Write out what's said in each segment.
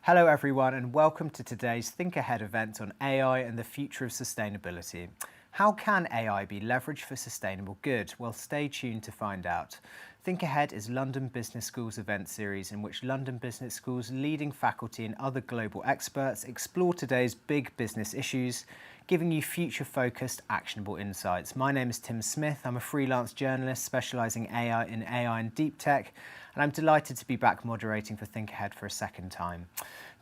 Hello everyone and welcome to today's Think Ahead event on AI and the future of sustainability. How can AI be leveraged for sustainable good? Well, stay tuned to find out. Think Ahead is London Business School's event series in which London Business School's leading faculty and other global experts explore today's big business issues, giving you future-focused, actionable insights. My name is Tim Smith. I'm a freelance journalist specialising in AI and deep tech, and I'm delighted to be back moderating for Think Ahead for a second time.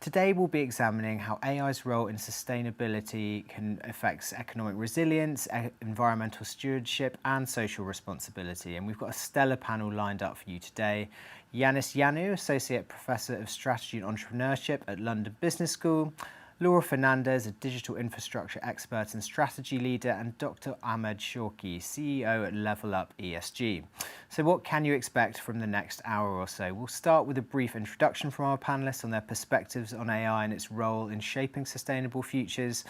Today we'll be examining how AI's role in sustainability can affect economic resilience, environmental stewardship and social responsibility. And we've got a stellar panel lined up for you today. Yanis Yanu, Associate Professor of Strategy and Entrepreneurship at London Business School, Laura Fernandez, a digital infrastructure expert and strategy leader, and Dr. Ahmed Shawki, CEO at Level Up ESG. So what can you expect from the next hour or so? We'll start with a brief introduction from our panelists on their perspectives on AI and its role in shaping sustainable futures.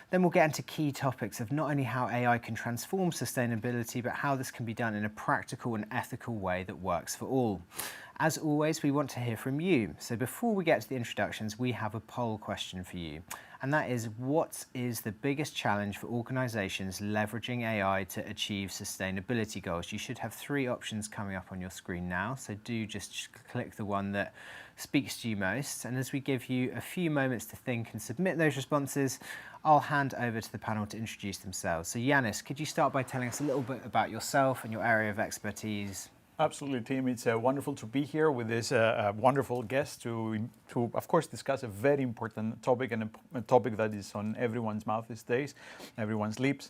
Then we'll get into key topics of not only how AI can transform sustainability, but how this can be done in a practical and ethical way that works for all. As always, we want to hear from you. So before we get to the introductions, we have a poll question for you. And that is, what is the biggest challenge for organisations leveraging AI to achieve sustainability goals? You should have three options coming up on your screen now. So do just click the one that speaks to you most. And as we give you a few moments to think and submit those responses, I'll hand over to the panel to introduce themselves. So Yanis, could you start by telling us a little bit about yourself and your area of expertise? Absolutely, Tim. It's wonderful to be here with this wonderful guest to, of course, discuss a very important topic and a topic that is on everyone's mouth these days, everyone's lips.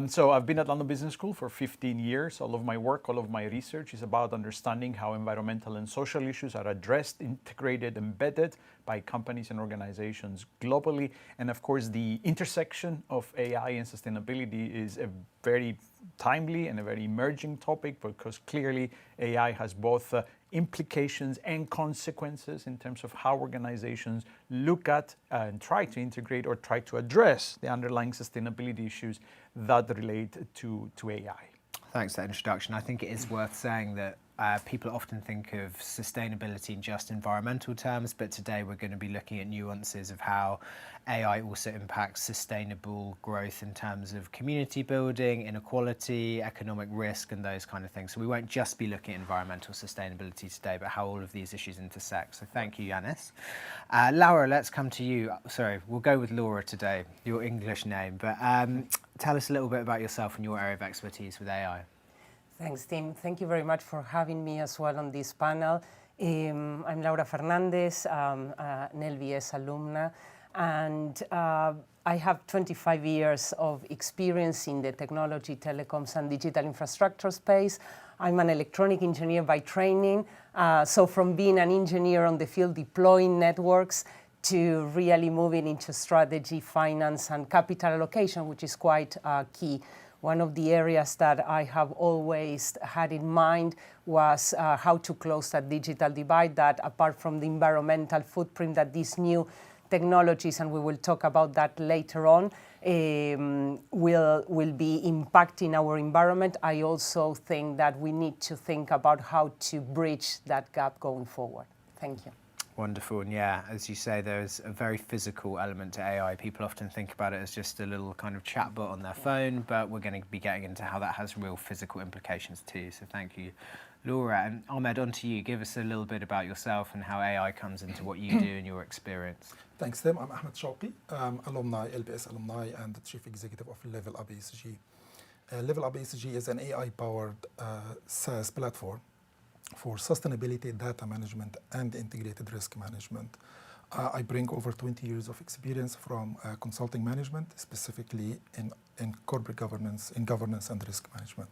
So I've been at London Business School for 15 years. All of my work, all of my research is about understanding how environmental and social issues are addressed, integrated, embedded by companies and organizations globally. And of course, the intersection of AI and sustainability is a very timely and a very emerging topic, because clearly AI has both implications and consequences in terms of how organizations look at and try to integrate or try to address the underlying sustainability issues that relate to AI. Thanks for that introduction. I think it is worth saying that people often think of sustainability in just environmental terms, but today we're going to be looking at nuances of how AI also impacts sustainable growth in terms of community building, inequality, economic risk, and those kind of things. So we won't just be looking at environmental sustainability today, but how all of these issues intersect. So thank you, Yanis. Laura, let's come to you. Sorry, we'll go with Laura today, your English name, but tell us a little bit about yourself and your area of expertise with AI. Thanks, Tim. Thank you very much for having me as well on this panel. I'm Laura Fernandez, an LBS alumna, and I have 25 years of experience in the technology, telecoms, and digital infrastructure space. I'm an electronic engineer by training, so from being an engineer on the field deploying networks to really moving into strategy, finance, and capital allocation, which is quite key. One of the areas that I have always had in mind was how to close that digital divide, that apart from the environmental footprint that these new technologies, and we will talk about that later on, will be impacting our environment. I also think that we need to think about how to bridge that gap going forward. Thank you. Wonderful. And yeah, as you say, there's a very physical element to AI. People often think about it as just a little kind of chatbot on their phone, but we're going to be getting into how that has real physical implications too. So thank you, Laura. And Ahmed, on to you. Give us a little bit about yourself and how AI comes into what you do and your experience. Thanks, Tim. I'm Ahmed Shawqi, alumni, LBS alumni, and the Chief Executive of Level Up ESG. Level Up ESG is an AI-powered SaaS platform for sustainability, data management, and integrated risk management. I bring over 20 years of experience from consulting management, specifically in corporate governance, in governance and risk management.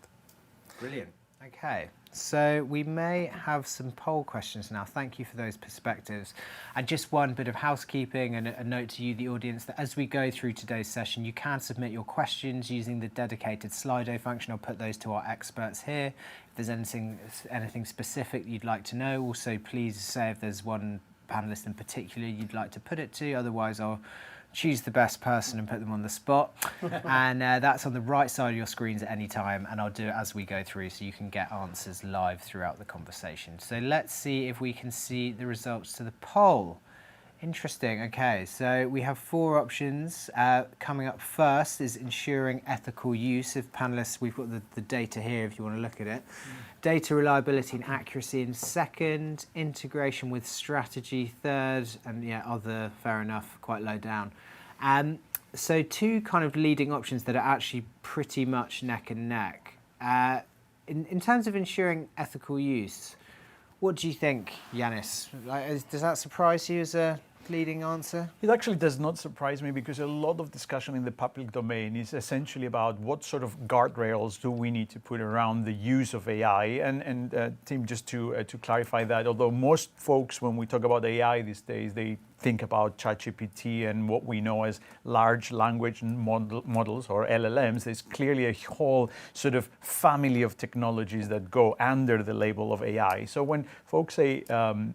Brilliant. Okay, so we may have some poll questions now. Thank you for those perspectives. And just one bit of housekeeping and a note to you, the audience, that as we go through today's session, you can submit your questions using the dedicated Slido function. I'll put those to our experts here. If there's anything specific you'd like to know, also please say if there's one panelist in particular you'd like to put it to. Otherwise, I'll choose the best person and put them on the spot. And that's on the right side of your screens at any time, and I'll do it as we go through so you can get answers live throughout the conversation. So let's see if we can see the results to the poll. Interesting. Okay, so we have 4 options. Coming up first is ensuring ethical use. Of panelists, we've got the data here if you want to look at it. Data reliability and accuracy in second, integration with strategy third, and yeah, other, fair enough, quite low down. So 2 kind of leading options that are actually pretty much neck and neck. In terms of ensuring ethical use, what do you think, Yanis? Does that surprise you as a leading answer? It actually does not surprise me, because a lot of discussion in the public domain is essentially about what sort of guardrails do we need to put around the use of AI. And Tim, just to clarify that, although most folks, when we talk about AI these days, they think about ChatGPT and what we know as large language models or LLMs, there's clearly a whole sort of family of technologies that go under the label of AI. So when folks say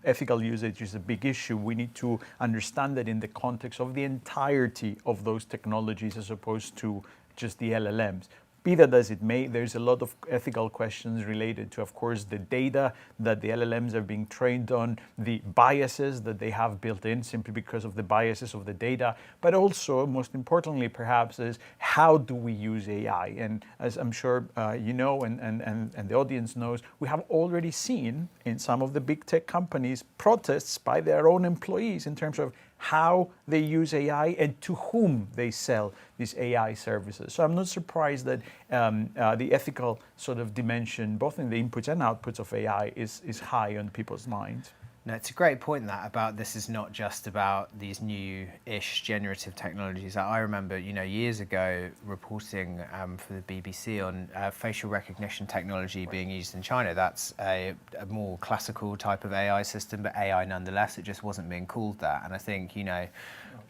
ethical usage is a big issue, we need to understand that in the context of the entirety of those technologies as opposed to just the LLMs. Be that as it may, there's a lot of ethical questions related to, of course, the data that the LLMs are being trained on, the biases that they have built in simply because of the biases of the data, but also, most importantly, perhaps, is how do we use AI? And as I'm sure you know and the audience knows, we have already seen in some of the big tech companies protests by their own employees in terms of how they use AI and to whom they sell these AI services. So I'm not surprised that the ethical sort of dimension, both in the inputs and outputs of AI, is high on people's minds. No, it's a great point that about this is not just about these new-ish generative technologies. I remember, years ago reporting for the BBC on facial recognition technology being used in China. That's a more classical type of AI system, but AI nonetheless. It just wasn't being called that. And I think,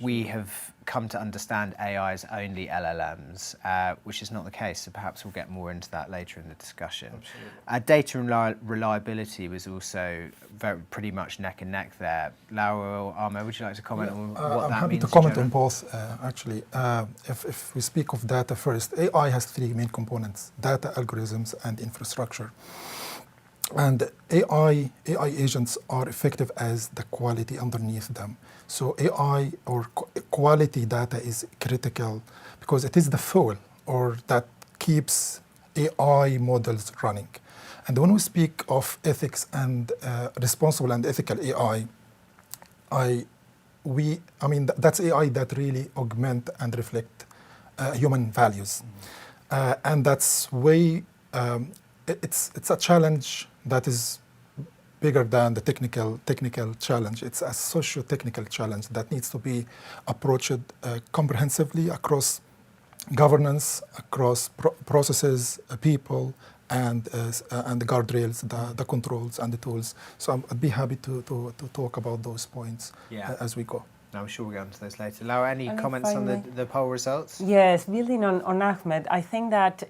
we have come to understand AI as only LLMs, which is not the case. So perhaps we'll get more into that later in the discussion. Data and reliability was also pretty much neck and neck there. Laura or Ahmed, would you like to comment on what that means? I'm happy to comment on both, actually. If we speak of data first, AI has 3 main components: data, algorithms, and infrastructure. And AI agents are effective as the quality underneath them. So AI or quality data is critical because it is the fuel or that keeps AI models running. And when we speak of ethics and responsible and ethical AI, that's AI that really augment and reflect human values. And that's way, it's a challenge that is bigger than the technical challenge. It's a socio-technical challenge that needs to be approached comprehensively across governance, across processes, people, and the guardrails, the controls, and the tools. So I'd be happy to talk about those points as we go. I'm sure we'll get onto those later. Laura, any And if comments I on may- the poll results? Yes, building on Ahmed, I think that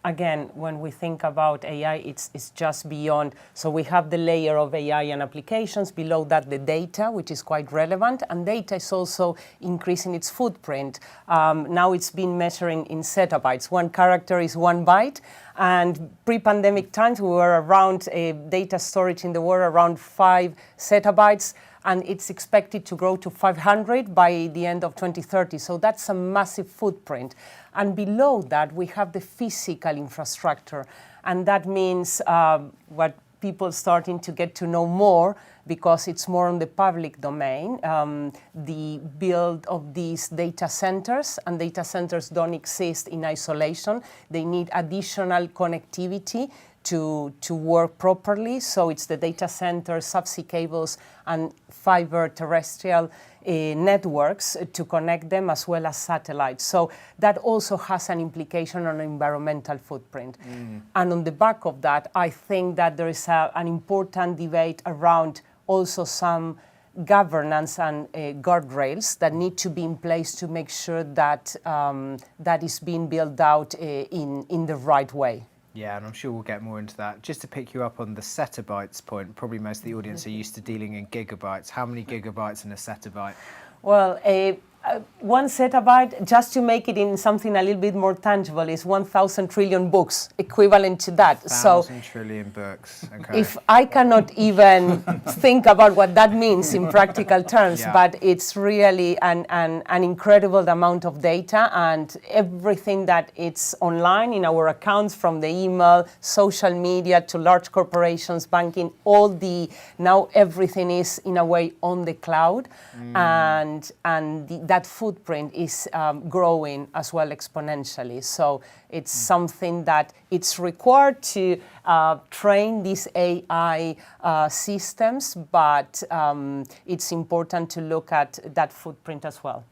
again, when we think about AI, it's just beyond. So we have the layer of AI and applications. Below that, the data, which is quite relevant. And data is also increasing its footprint. Now it's been measuring in zettabytes. One character is 1 byte. And pre-pandemic times, we were around data storage in the world around 5 zettabytes. And it's expected to grow to 500 by the end of 2030. So that's a massive footprint. And below that, we have the physical infrastructure. And that means what people starting to get to know more, because it's more on the public domain, the build of these data centers. And data centers don't exist in isolation. They need additional connectivity to work properly. So it's the data centers, subsea cables, and fiber terrestrial networks to connect them, as well as satellites. So that also has an implication on environmental footprint. And on the back of that, I think that there is an important debate around also some governance and guardrails that need to be in place to make sure that that is being built out in the right way. Yeah, and I'm sure we'll get more into that. Just to pick you up on the zettabytes point, probably most of the audience are used to dealing in gigabytes. How many gigabytes in a zettabyte? Well, 1 zettabyte, just to make it in something a little bit more tangible, is 1,000 trillion books, equivalent to that. 1,000 trillion books. Okay. If I cannot even think about what that means in practical terms, Yeah. but it's really an incredible amount of data, and everything that it's online in our accounts, from the email, social media, to large corporations, banking, now everything is in a way on the cloud, and that footprint is growing as well exponentially. So it's something that it's required to train these AI systems, but it's important to look at that footprint as well.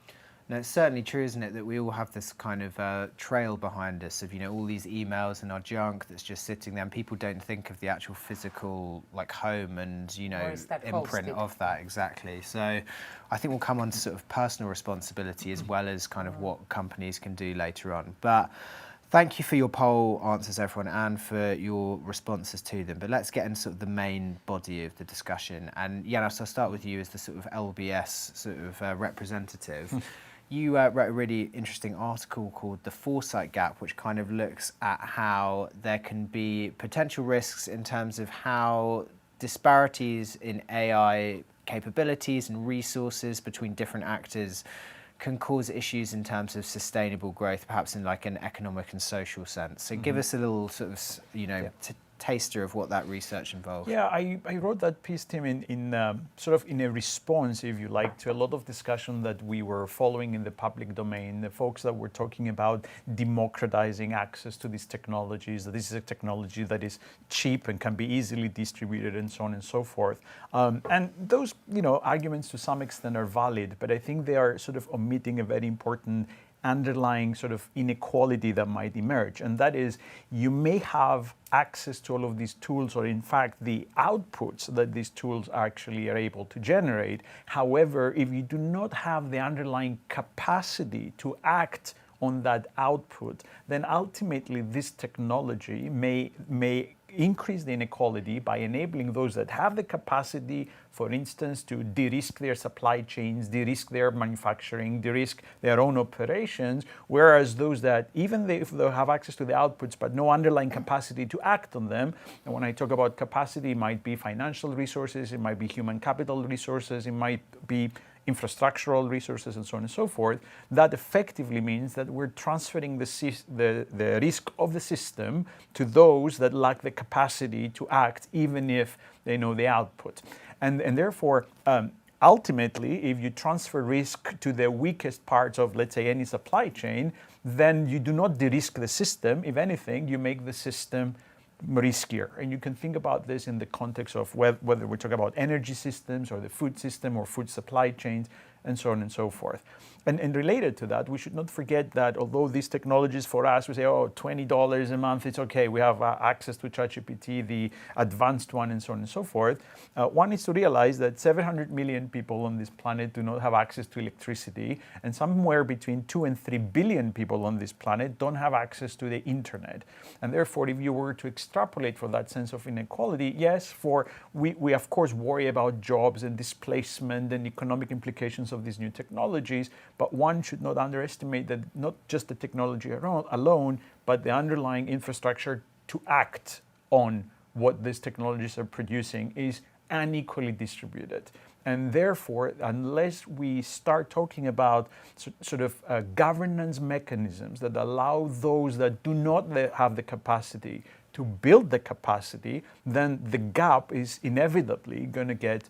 No, it's certainly true, isn't it, that we all have this kind of trail behind us of, all these emails and our junk that's just sitting there, and people don't think of the actual physical, like, home and, Where is that imprint hosted? of that, exactly. So I think we'll come on to sort of personal responsibility as well as kind of what companies can do later on. But thank you for your poll answers, everyone, and for your responses to them. But let's get into sort of the main body of the discussion. And Janos, I'll start with you as the sort of LBS sort of representative. You wrote a really interesting article called The Foresight Gap, which kind of looks at how there can be potential risks in terms of how disparities in AI capabilities and resources between different actors can cause issues in terms of sustainable growth, perhaps in like an economic and social sense. So give us a little sort of, taster of what that research involved. Yeah, I wrote that piece, Tim, in sort of in a response, if you like, to a lot of discussion that we were following in the public domain, the folks that were talking about democratizing access to these technologies, that this is a technology that is cheap and can be easily distributed, and so on and so forth. And those, arguments to some extent are valid, but I think they are sort of omitting a very important underlying sort of inequality that might emerge. And that is, you may have access to all of these tools, or in fact the outputs that these tools actually are able to generate. However, if you do not have the underlying capacity to act on that output, then ultimately this technology may increase the inequality by enabling those that have the capacity, for instance, to de-risk their supply chains, de-risk their manufacturing, de-risk their own operations, whereas those that, even if they have access to the outputs but no underlying capacity to act on them, and when I talk about capacity, it might be financial resources, it might be human capital resources, it might be infrastructural resources, and so on and so forth, that effectively means that we're transferring the risk of the system to those that lack the capacity to act, even if they know the output. And therefore, ultimately, if you transfer risk to the weakest parts of, let's say, any supply chain, then you do not de-risk the system. If anything, you make the system riskier. And you can think about this in the context of whether we're talking about energy systems or the food system or food supply chains, and so on and so forth. And related to that, we should not forget that although these technologies for us, we say, oh, $20 a month, it's okay. We have access to ChatGPT, the advanced one, and so on and so forth. One is to realize that 700 million people on this planet do not have access to electricity, and somewhere between 2 and 3 billion people on this planet don't have access to the internet. And therefore, if you were to extrapolate from that sense of inequality, yes, we of course worry about jobs and displacement and economic implications of these new technologies, but one should not underestimate that not just the technology alone, but the underlying infrastructure to act on what these technologies are producing is unequally distributed. And therefore, unless we start talking about sort of governance mechanisms that allow those that do not have the capacity to build the capacity, then the gap is inevitably going to get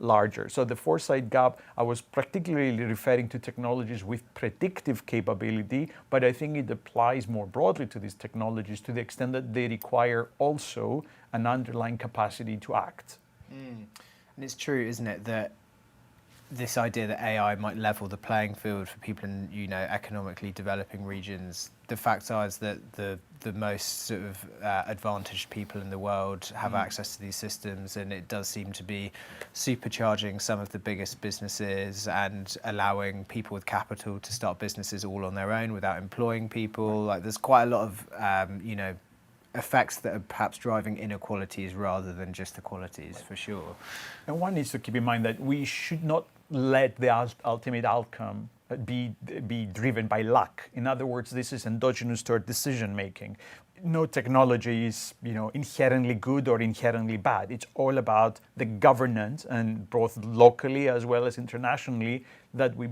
larger. So the foresight gap, I was particularly referring to technologies with predictive capability, but I think it applies more broadly to these technologies to the extent that they require also an underlying capacity to act. And it's true, isn't it, that this idea that AI might level the playing field for people in, economically developing regions. The fact is that the most sort of advantaged people in the world have access to these systems, and it does seem to be supercharging some of the biggest businesses and allowing people with capital to start businesses all on their own without employing people. Like, there's quite a lot of effects that are perhaps driving inequalities rather than just equalities, for sure. And one needs to keep in mind that we should not let the ultimate outcome be driven by luck. In other words, this is endogenous to our decision making. No technology is, inherently good or inherently bad. It's all about the governance, and both locally as well as internationally, that we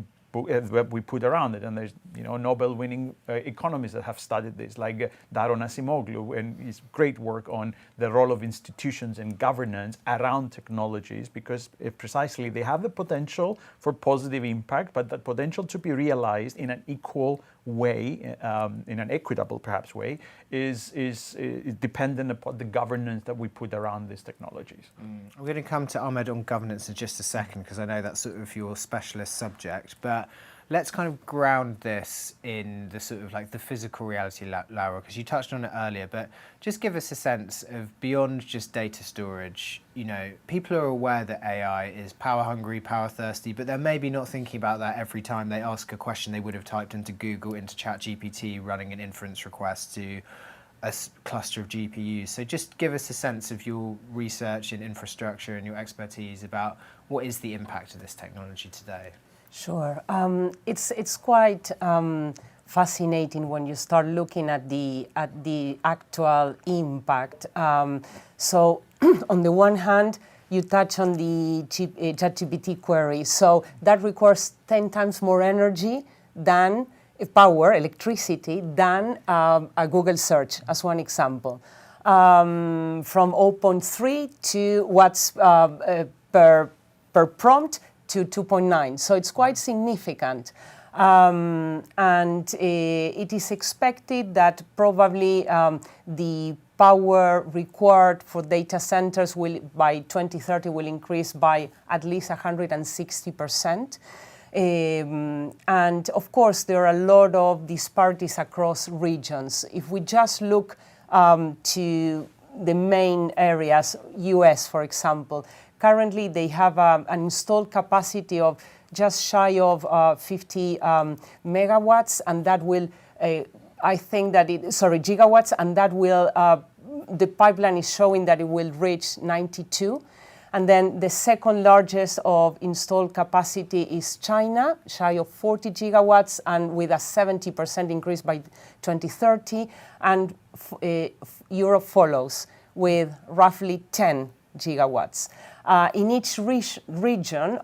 put around it. And there's Nobel-winning economists that have studied this, like Daron Acemoglu, and his great work on the role of institutions and governance around technologies, because precisely they have the potential for positive impact, but that potential to be realized in an equal way, in an equitable perhaps way, is dependent upon the governance that we put around these technologies. I'm going to come to Ahmed on governance in just a second, because I know that's sort of your specialist subject, but let's kind of ground this in the sort of like the physical reality, Laura, because you touched on it earlier, but just give us a sense of beyond just data storage. People are aware that AI is power hungry, power thirsty, but they're maybe not thinking about that every time they ask a question they would have typed into Google, into ChatGPT, running an inference request to a cluster of GPUs. So just give us a sense of your research in infrastructure and your expertise about what is the impact of this technology today. Sure. It's quite fascinating when you start looking at the actual impact. So on the one hand, you touch on the ChatGPT query. So that requires 10 times more energy than electricity, than a Google search, as one example. From 0.3 to watts per prompt to 2.9. So it's quite significant. And it is expected that probably the power required for data centers by 2030 will increase by at least 160%. And of course, there are a lot of disparities across regions. If we just look to the main areas, US, for example, currently they have an installed capacity of just shy of 50 megawatts, and that will, gigawatts, and that will, the pipeline is showing that it will reach 92. And then the second largest of installed capacity is China, shy of 40 gigawatts, and with a 70% increase by 2030. And Europe follows with roughly 10 gigawatts. In each region,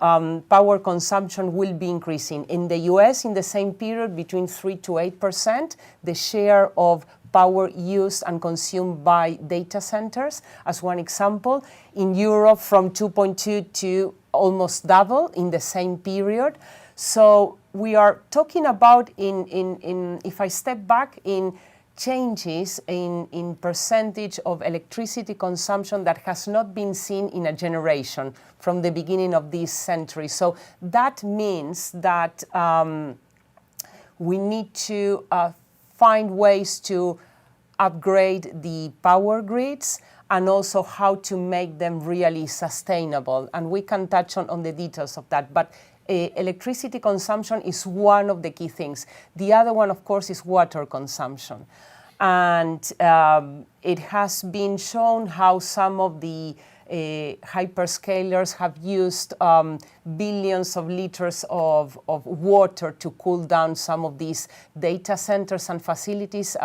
power consumption will be increasing. In the US, in the same period, between 3 to 8%, the share of power used and consumed by data centers, as one example. In Europe, from 2.2 to almost double in the same period. So we are talking about, if I step back, in changes in percentage of electricity consumption that has not been seen in a generation from the beginning of this century. So that means that we need to find ways to upgrade the power grids and also how to make them really sustainable. And we can touch on the details of that. But electricity consumption is one of the key things. The other one, of course, is water consumption. And it has been shown how some of the hyperscalers have used billions of liters of water to cool down some of these data centers and facilities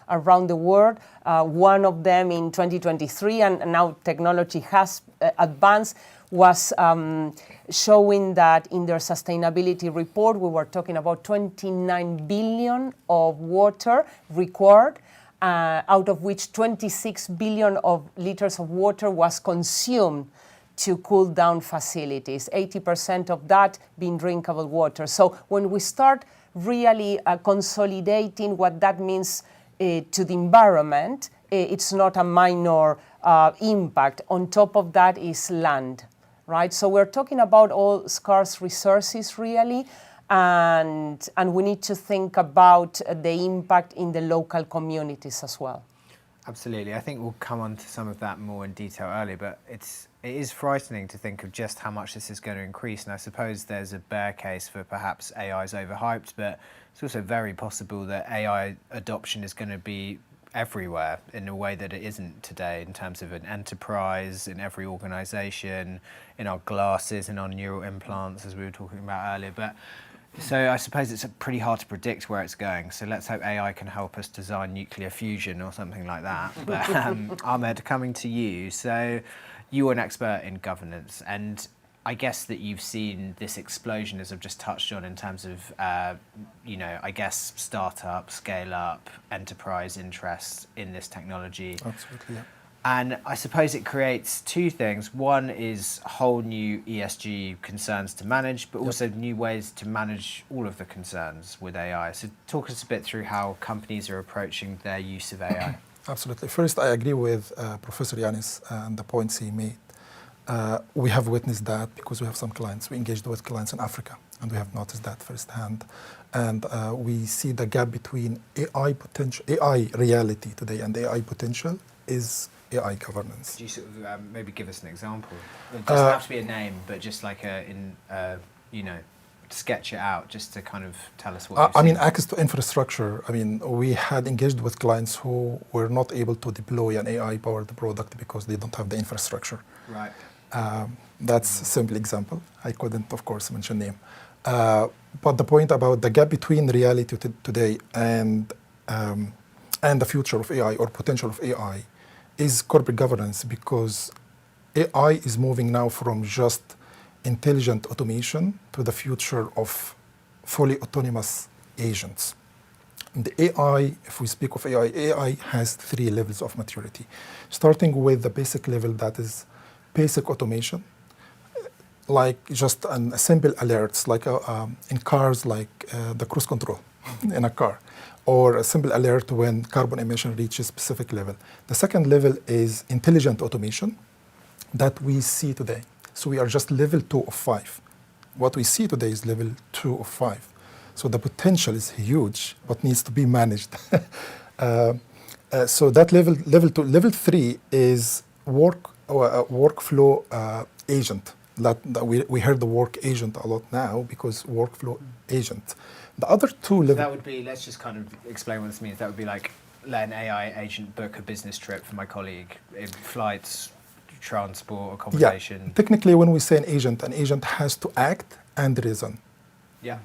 around the world. One of them in 2023, and now technology has advanced, was showing that in their sustainability report, we were talking about 29 billion of water required, out of which 26 billion of liters of water was consumed to cool down facilities, 80% of that being drinkable water. So when we start really consolidating what that means to the environment, it's not a minor impact. On top of that is land, right? So we're talking about all scarce resources really, and we need to think about the impact in the local communities as well. Absolutely. I think we'll come on to some of that more in detail earlier, but it is frightening to think of just how much this is going to increase. And I suppose there's a bear case for perhaps AI is overhyped, but it's also very possible that AI adoption is going to be everywhere in a way that it isn't today, in terms of an enterprise, in every organization, in our glasses, in our neural implants, as we were talking about earlier. But so I suppose it's pretty hard to predict where it's going. So let's hope AI can help us design nuclear fusion or something like that. But Ahmed, coming to you. So you're an expert in governance, and I guess that you've seen this explosion, as I've just touched on, in terms of, I guess, startup, scale up, enterprise interest in this technology. Absolutely, yeah. And I suppose it creates two things. One is whole new ESG concerns to manage, but also new ways to manage all of the concerns with AI. So talk us a bit through how companies are approaching their use of AI. Absolutely. First, I agree with Professor Yanis and the points he made. We have witnessed that because we have some clients. We engaged with clients in Africa, and we have noticed that firsthand. And we see the gap between AI reality today and AI potential is AI governance. Could you sort of maybe give us an example? It doesn't have to be a name, but just like sketch it out, just to kind of tell us what you've seen. Access to infrastructure. We had engaged with clients who were not able to deploy an AI-powered product because they don't have the infrastructure. Right. That's a simple example. I couldn't, of course, mention name. But the point about the gap between reality today and the future of AI or potential of AI is corporate governance, because AI is moving now from just intelligent automation to the future of fully autonomous agents. The AI, if we speak of AI has 3 levels of maturity, starting with the basic level, that is basic automation, like just a simple alerts, like in cars, like the cruise control in a car, or a simple alert when carbon emission reaches a specific level. The second level is intelligent automation that we see today. So we are just level 2 of 5. What we see today is level 2 of 5. So the potential is huge, but needs to be managed. So that level 2, level 3 is workflow agent. That we heard the work agent a lot now because workflow agent. The other 2 levels. That would be, let's just kind of explain what this means. That would be like, let an AI agent book a business trip for my colleague in flights, transport, accommodation. Yeah. Technically, when we say an agent has to act and reason. Yeah.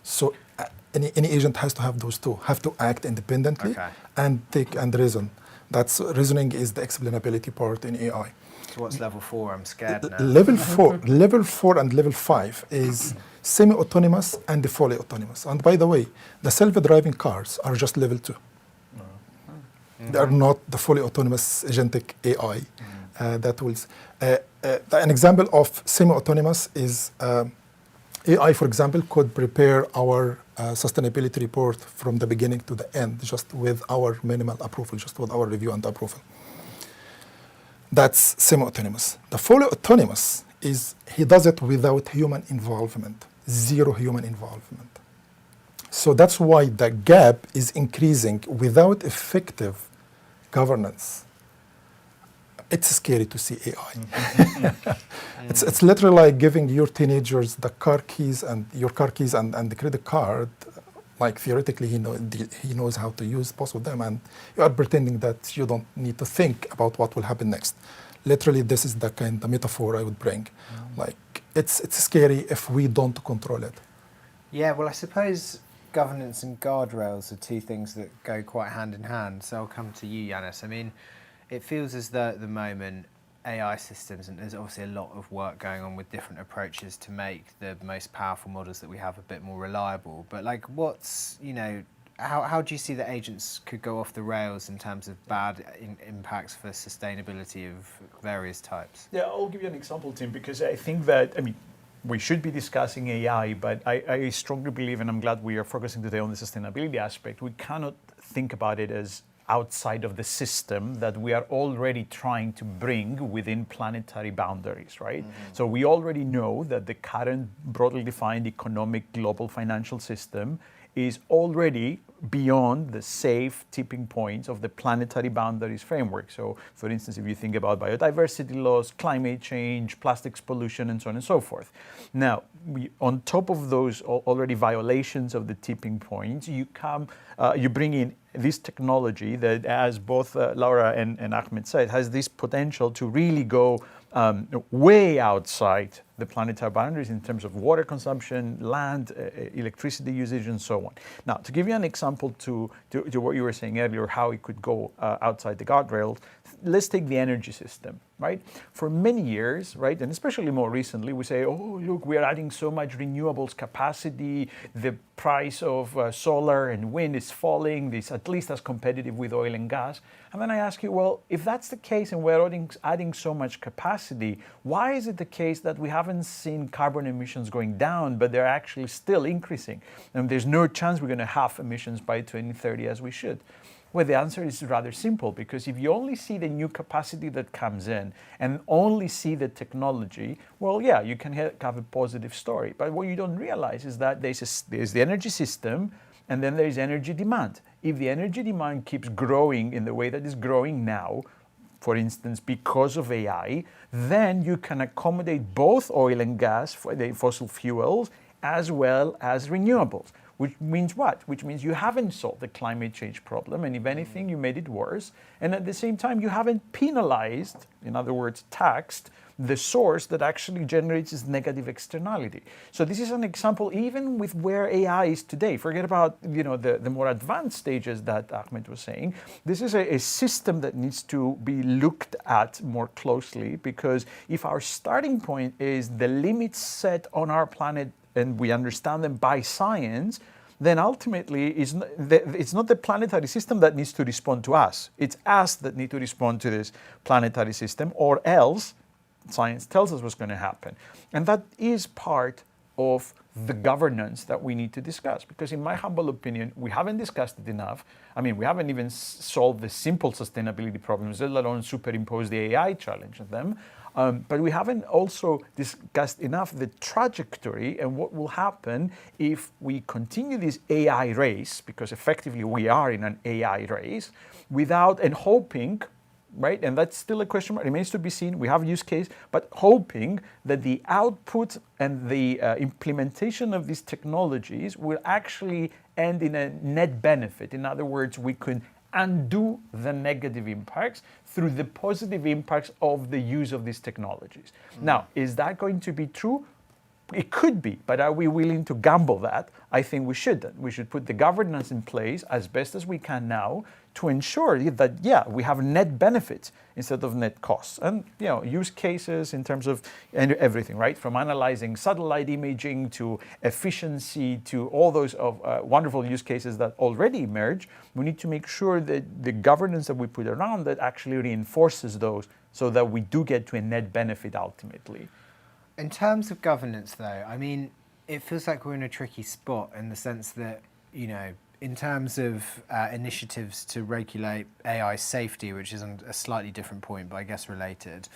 So any agent has to have those 2, have to act independently and think and reason. That's reasoning is the explainability part in AI. So what's level 4? I'm scared now. Level 4 and level 5 is semi-autonomous and fully autonomous. And by the way, the self-driving cars are just level 2. They are not the fully autonomous agentic AI. That will. An example of semi-autonomous is AI, for example, could prepare our sustainability report from the beginning to the end, just with our minimal approval, just with our review and approval. That's semi-autonomous. The fully autonomous is he does it without human involvement, zero human involvement. So that's why the gap is increasing without effective governance. It's scary to see AI. It's literally like giving your teenagers the car keys and the credit card. Like theoretically, he knows how to use both of them, and you are pretending that you don't need to think about what will happen next. Literally, this is the metaphor I would bring. Like it's scary if we don't control it. Yeah, well, I suppose governance and guardrails are two things that go quite hand in hand. So I'll come to you, Yanis. I mean, it feels as though at the moment AI systems, and there's obviously a lot of work going on with different approaches to make the most powerful models that we have a bit more reliable. But like, how do you see that agents could go off the rails in terms of bad impacts for sustainability of various types? Yeah, I'll give you an example, Tim, because I think that, we should be discussing AI, but I strongly believe, and I'm glad we are focusing today on the sustainability aspect, we cannot think about it as outside of the system that we are already trying to bring within planetary boundaries, right? So we already know that the current broadly defined economic global financial system is already beyond the safe tipping points of the planetary boundaries framework. So, for instance, if you think about biodiversity loss, climate change, plastics pollution, and so on and so forth. Now, on top of those already violations of the tipping points, you bring in this technology that, as both Laura and Ahmed said, has this potential to really go way outside the planetary boundaries in terms of water consumption, land, electricity usage, and so on. Now, to give you an example to what you were saying earlier, how it could go outside the guardrails, let's take the energy system, right? For many years, right, and especially more recently, we say, oh, look, we are adding so much renewables capacity, the price of solar and wind is falling, it's at least as competitive with oil and gas. And then I ask you, well, if that's the case and we're adding so much capacity, why is it the case that we haven't seen carbon emissions going down, but they're actually still increasing? And there's no chance we're going to halve emissions by 2030 as we should. Well, the answer is rather simple, because if you only see the new capacity that comes in and only see the technology, well, yeah, you can have a positive story. But what you don't realize is that there's the energy system, and then there's energy demand. If the energy demand keeps growing in the way that it's growing now, for instance, because of AI, then you can accommodate both oil and gas, for the fossil fuels, as well as renewables. Which means what? Which means you haven't solved the climate change problem, and if anything, you made it worse. And at the same time, you haven't penalized, in other words, taxed, the source that actually generates this negative externality. So this is an example, even with where AI is today. Forget about the more advanced stages that Ahmed was saying. This is a system that needs to be looked at more closely, because if our starting point is the limits set on our planet and we understand them by science, then ultimately it's not the planetary system that needs to respond to us. It's us that need to respond to this planetary system, or else science tells us what's going to happen. And that is part of the governance that we need to discuss, because in my humble opinion, we haven't discussed it enough. We haven't even solved the simple sustainability problems, let alone superimpose the AI challenge of them. But we haven't also discussed enough the trajectory and what will happen if we continue this AI race, because effectively we are in an AI race, and hoping, right, and that's still a question mark, remains to be seen, we have a use case, but hoping that the output and the implementation of these technologies will actually end in a net benefit. In other words, we could undo the negative impacts through the positive impacts of the use of these technologies. Now, is that going to be true? It could be, but are we willing to gamble that? I think we shouldn't. We should put the governance in place as best as we can now to ensure that, yeah, we have net benefits instead of net costs. And, use cases in terms of everything, right? From analyzing satellite imaging to efficiency to all those wonderful use cases that already emerge. We need to make sure that the governance that we put around that actually reinforces those so that we do get to a net benefit ultimately. In terms of governance, though, it feels like we're in a tricky spot in the sense that, you know, in terms of initiatives to regulate AI safety, which is on a slightly different point, but I guess related,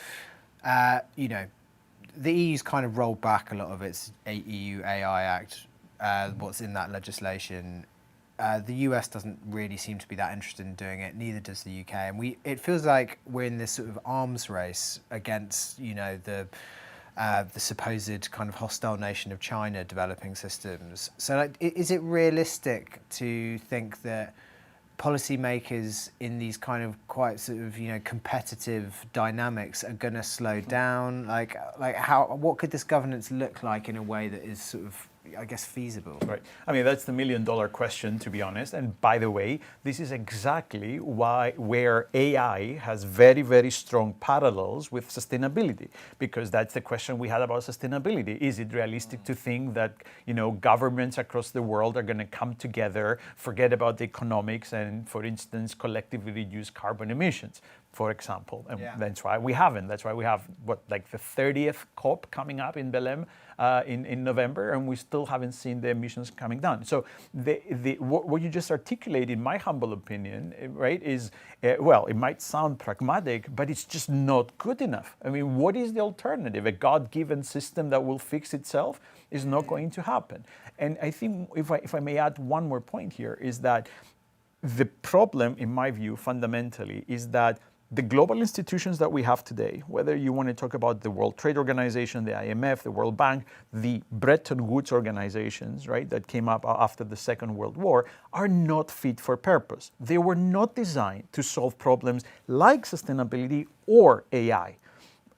you know, the EU's kind of rolled back a lot of its EU AI Act, what's in that legislation. The US doesn't really seem to be that interested in doing it, neither does the UK. And it feels like we're in this sort of arms race against, you know, the supposed kind of hostile nation of China developing systems. So like, is it realistic to think that policymakers in these kind of quite sort of, you know, competitive dynamics are going to slow down? Like what could this governance look like in a way that is sort of, I guess, feasible? Right. I mean, that's the million-dollar question, to be honest. And by the way, this is exactly where AI has very, very strong parallels with sustainability, because that's the question we had about sustainability. Is it realistic to think that, you know, governments across the world are going to come together, forget about the economics, and, for instance, collectively reduce carbon emissions, for example? And that's why we haven't. That's why we have, like the 30th COP coming up in Belém in November, and we still haven't seen the emissions coming down. So what you just articulated, in my humble opinion, right, is, well, it might sound pragmatic, but it's just not good enough. I mean, what is the alternative? A God-given system that will fix itself is not going to happen. And I think, if I may add one more point here, is that the problem, in my view, fundamentally, is that the global institutions that we have today, whether you want to talk about the World Trade Organization, the IMF, the World Bank, the Bretton Woods organizations, right, that came up after the Second World War, are not fit for purpose. They were not designed to solve problems like sustainability or AI.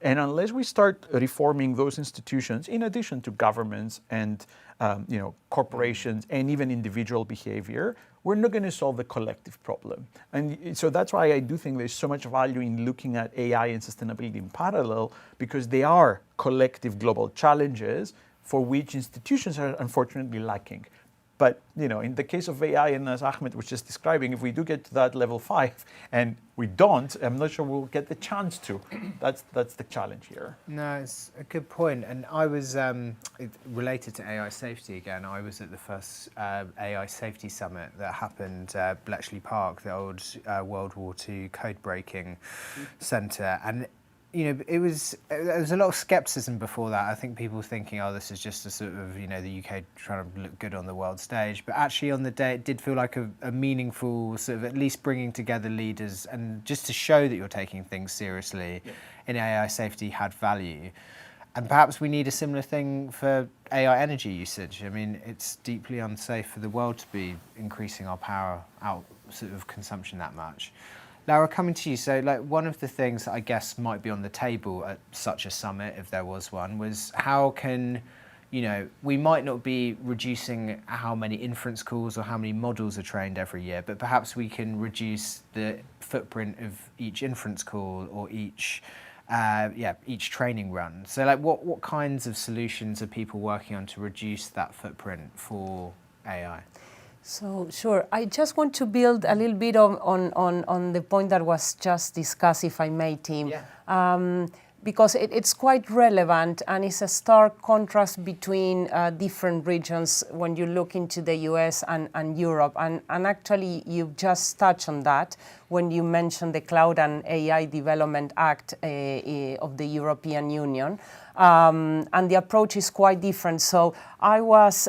And unless we start reforming those institutions, in addition to governments and you know, corporations and even individual behavior, we're not going to solve the collective problem. And so that's why I do think there's so much value in looking at AI and sustainability in parallel, because they are collective global challenges for which institutions are unfortunately lacking. But, you know, in the case of AI, and as Ahmed was just describing, if we do get to that level 5 and we don't, I'm not sure we'll get the chance to. That's the challenge here. No, it's a good point. And I was, related to AI safety again, I was at the first AI safety summit that happened at Bletchley Park, the old World War II code-breaking centre. And you know, there was a lot of skepticism before that. I think people thinking, oh, this is just a sort of, you know, the UK trying to look good on the world stage. But actually on the day, it did feel like a meaningful sort of at least bringing together leaders, and just to show that you're taking things seriously in AI safety had value. And perhaps we need a similar thing for AI energy usage. I mean, it's deeply unsafe for the world to be increasing our power out sort of consumption that much. Laura, coming to you, so like one of the things that I guess might be on the table at such a summit, if there was one, was how can, you know, we might not be reducing how many inference calls or how many models are trained every year, but perhaps we can reduce the footprint of each inference call or each training run. So like what kinds of solutions are people working on to reduce that footprint for AI? So, sure. I just want to build a little bit on the point that was just discussed, if I may, Tim. Yeah. Because it's quite relevant, and it's a stark contrast between different regions when you look into the US and Europe. And actually, you've just touched on that when you mentioned the Cloud and AI Development Act of the European Union. And the approach is quite different. So I was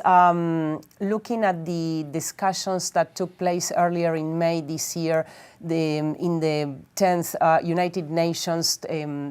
looking at the discussions that took place earlier in May this year in the 10th United Nations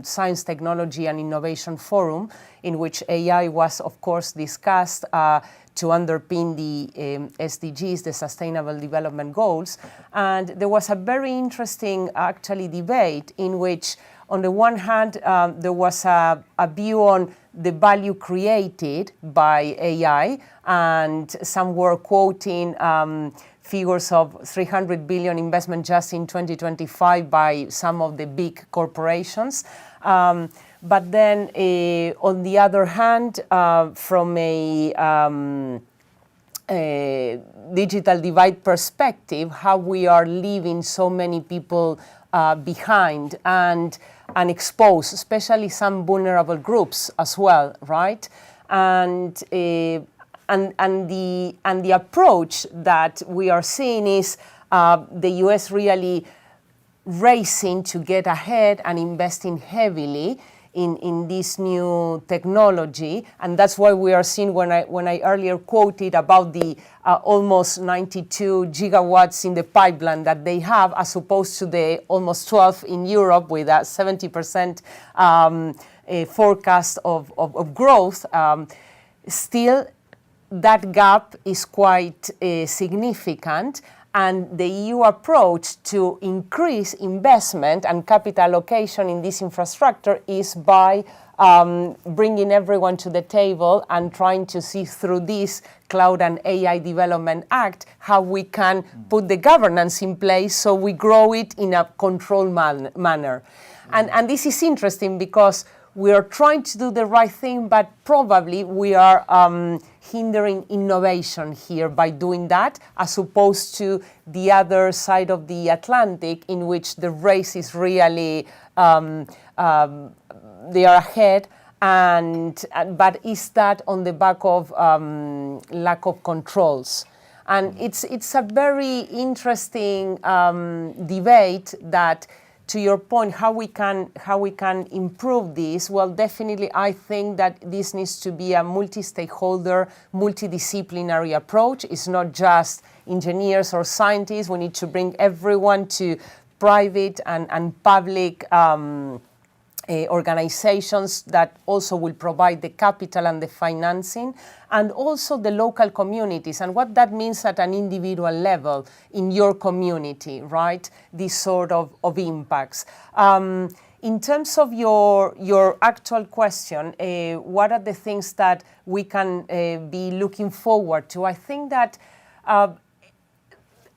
Science, Technology and Innovation Forum, in which AI was, of course, discussed to underpin the SDGs, the Sustainable Development Goals. And there was a very interesting, actually, debate in which, on the one hand, there was a view on the value created by AI, and some were quoting figures of 300 billion investment just in 2025 by some of the big corporations. But then, on the other hand, from a digital divide perspective, how we are leaving so many people behind and exposed, especially some vulnerable groups as well, right? And the approach that we are seeing is the US really racing to get ahead and investing heavily in this new technology, and that's why we are seeing, when I earlier quoted about the almost 92 gigawatts in the pipeline that they have, as opposed to the almost 12 in Europe with a 70% forecast of growth. Still, that gap is quite significant. And the EU approach to increase investment and capital allocation in this infrastructure is by bringing everyone to the table and trying to see through this Cloud and AI Development Act how we can put the governance in place so we grow it in a controlled manner. And this is interesting because we are trying to do the right thing, but probably we are hindering innovation here by doing that, as opposed to the other side of the Atlantic, in which the race is really, they are ahead, but is that on the back of lack of controls? And it's a very interesting debate that, to your point, how we can improve this. Well, definitely, I think that this needs to be a multi-stakeholder, multidisciplinary approach. It's not just engineers or scientists. We need to bring everyone to private and public organizations that also will provide the capital and the financing, and also the local communities, and what that means at an individual level in your community, right? These sort of impacts. In terms of your actual question, what are the things that we can be looking forward to? I think that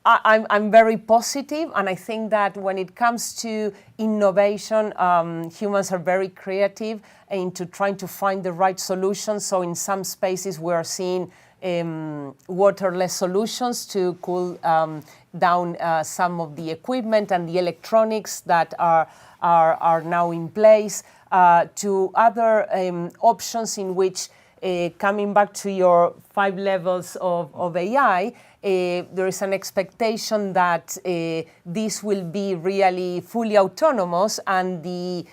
I'm very positive, and I think that when it comes to innovation, humans are very creative into trying to find the right solutions. So in some spaces we are seeing waterless solutions to cool down some of the equipment and the electronics that are now in place, to other options in which, coming back to your 5 levels of AI, there is an expectation that this will be really fully autonomous, and the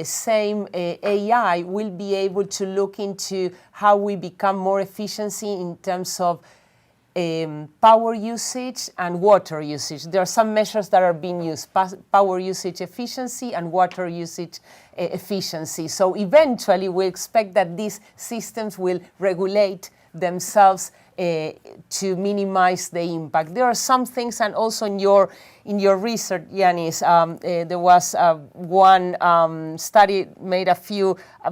same AI will be able to look into how we become more efficiency in terms of power usage and water usage. There are some measures that are being used: power usage efficiency and water usage efficiency. So eventually we expect that these systems will regulate themselves to minimize the impact. There are some things, and also in your research, Yanis, there was one study made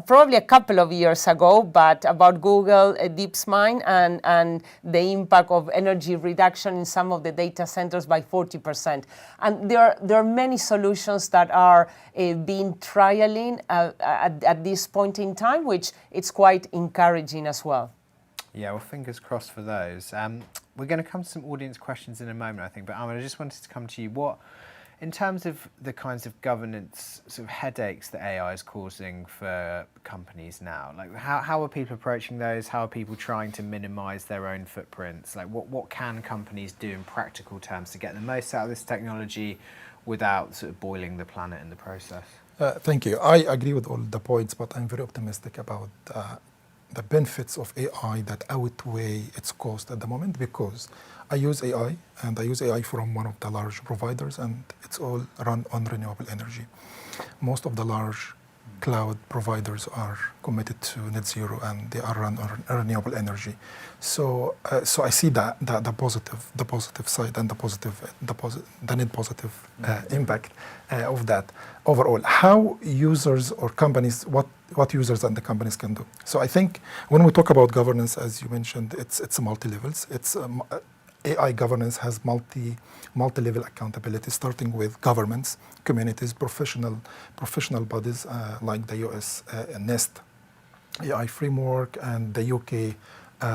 probably a couple of years ago, but about Google DeepMind and the impact of energy reduction in some of the data centers by 40%. And there are many solutions that are being trialing at this point in time, which it's quite encouraging as well. Yeah, well, fingers crossed for those. We're going to come to some audience questions in a moment, I think, but Ahmed, I just wanted to come to you. What, in terms of the kinds of governance sort of headaches that AI is causing for companies now, like how are people approaching those? How are people trying to minimize their own footprints? Like what can companies do in practical terms to get the most out of this technology without sort of boiling the planet in the process? Thank you. I agree with all the points, but I'm very optimistic about the benefits of AI that outweigh its cost at the moment, because I use AI, and I use AI from one of the large providers, and it's all run on renewable energy. Most of the large cloud providers are committed to net zero, and they are run on renewable energy. So I see the positive side and the net positive impact of that overall. How users or companies, what users and the companies can do. So I think when we talk about governance, as you mentioned, it's multi-levels. AI governance has multi-level accountability, starting with governments, communities, professional bodies like the US NIST AI framework, and the UK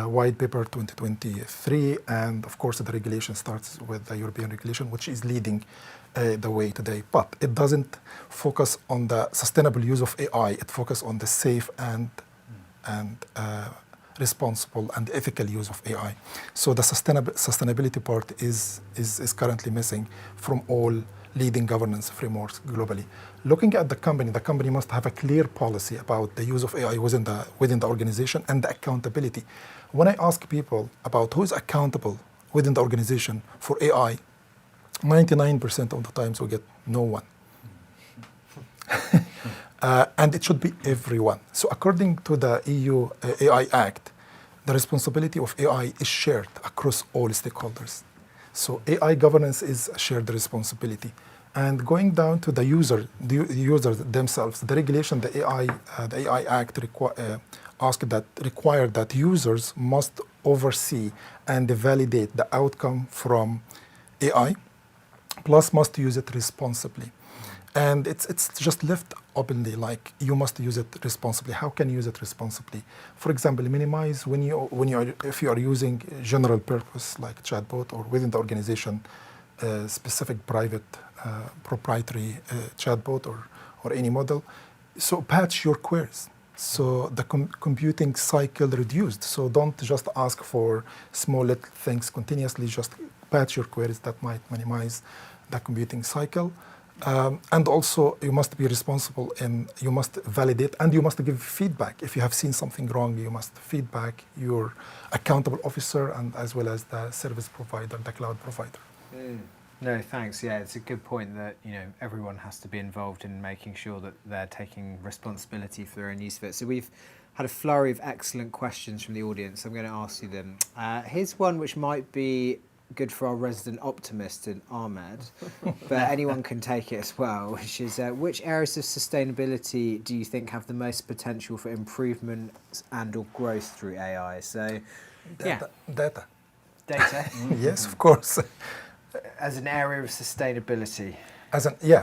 White Paper 2023, and of course the regulation starts with the European regulation, which is leading the way today. But it doesn't focus on the sustainable use of AI. It focuses on the safe and responsible and ethical use of AI. So the sustainability part is currently missing from all leading governance frameworks globally. Looking at the company must have a clear policy about the use of AI within the organization and the accountability. When I ask people about who is accountable within the organization for AI, 99% of the times we get no one. And it should be everyone. So according to the EU AI Act, the responsibility of AI is shared across all stakeholders. So AI governance is a shared responsibility. And going down to the users themselves, the regulation, the AI Act require that users must oversee and validate the outcome from AI, plus must use it responsibly. And it's just left openly, like you must use it responsibly. How can you use it responsibly? For example, minimize if you are using general purpose like chatbot or within the organization, specific private proprietary chatbot or any model. So patch your queries. So the computing cycle reduced. So don't just ask for small little things continuously, just patch your queries. That might minimize the computing cycle. And also, you must be responsible and you must validate and you must give feedback. If you have seen something wrong, you must feedback your accountable officer and as well as the service provider, the cloud provider. No, thanks. Yeah, it's a good point that everyone has to be involved in making sure that they're taking responsibility for their own use of it. So we've had a flurry of excellent questions from the audience. I'm going to ask you them. Here's one which might be good for our resident optimist in Ahmed, but anyone can take it as well, which is which areas of sustainability do you think have the most potential for improvement and or growth through AI? So, Data. Data? Yes, of course. As an area of sustainability.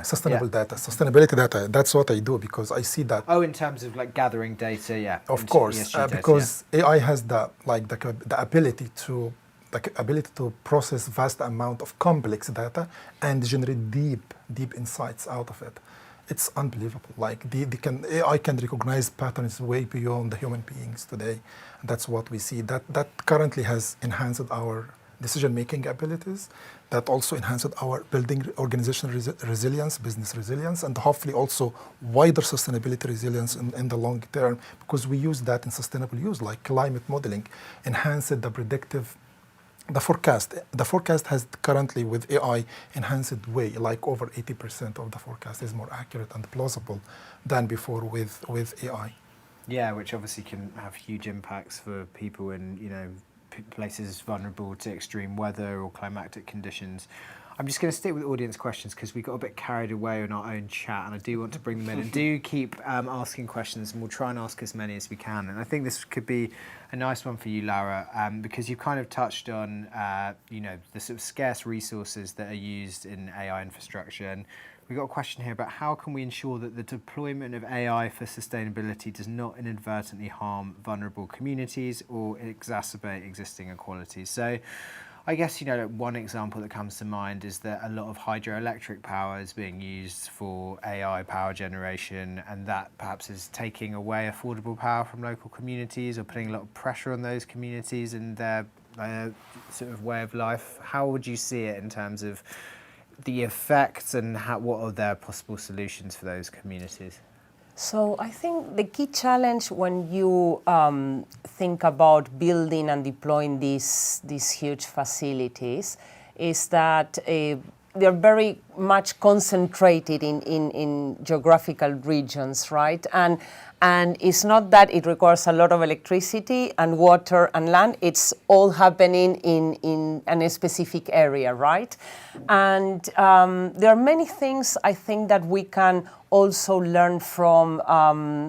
Sustainable data, sustainability data. That's what I do because I see that. Oh, in terms of like gathering data, yeah. Of course, because AI has the ability to process vast amount of complex data and generate deep insights out of it. It's unbelievable. Like AI can recognize patterns way beyond the human beings today. That's what we see. That currently has enhanced our decision-making abilities. That also enhanced our building organizational resilience, business resilience, and hopefully also wider sustainability resilience in the long term, because we use that in sustainable use, like climate modeling, enhanced the predictive. The forecast has currently with AI enhanced way, like over 80% of the forecast is more accurate and plausible than before with AI. Yeah, which obviously can have huge impacts for people in, places vulnerable to extreme weather or climatic conditions. I'm just going to stick with audience questions because we got a bit carried away in our own chat, and I do want to bring them in. And do keep asking questions, and we'll try and ask as many as we can. And I think this could be a nice one for you, Laura, because you've kind of touched on, the sort of scarce resources that are used in AI infrastructure. And we've got a question here about how can we ensure that the deployment of AI for sustainability does not inadvertently harm vulnerable communities or exacerbate existing inequalities. So I guess, one example that comes to mind is that a lot of hydroelectric power is being used for AI power generation, and that perhaps is taking away affordable power from local communities or putting a lot of pressure on those communities and their sort of way of life. How would you see it in terms of the effects and what are their possible solutions for those communities? So I think the key challenge when you think about building and deploying these huge facilities is that they're very much concentrated in geographical regions, right? And it's not that it requires a lot of electricity and water and land, it's all happening in a specific area, right? And there are many things I think that we can also learn from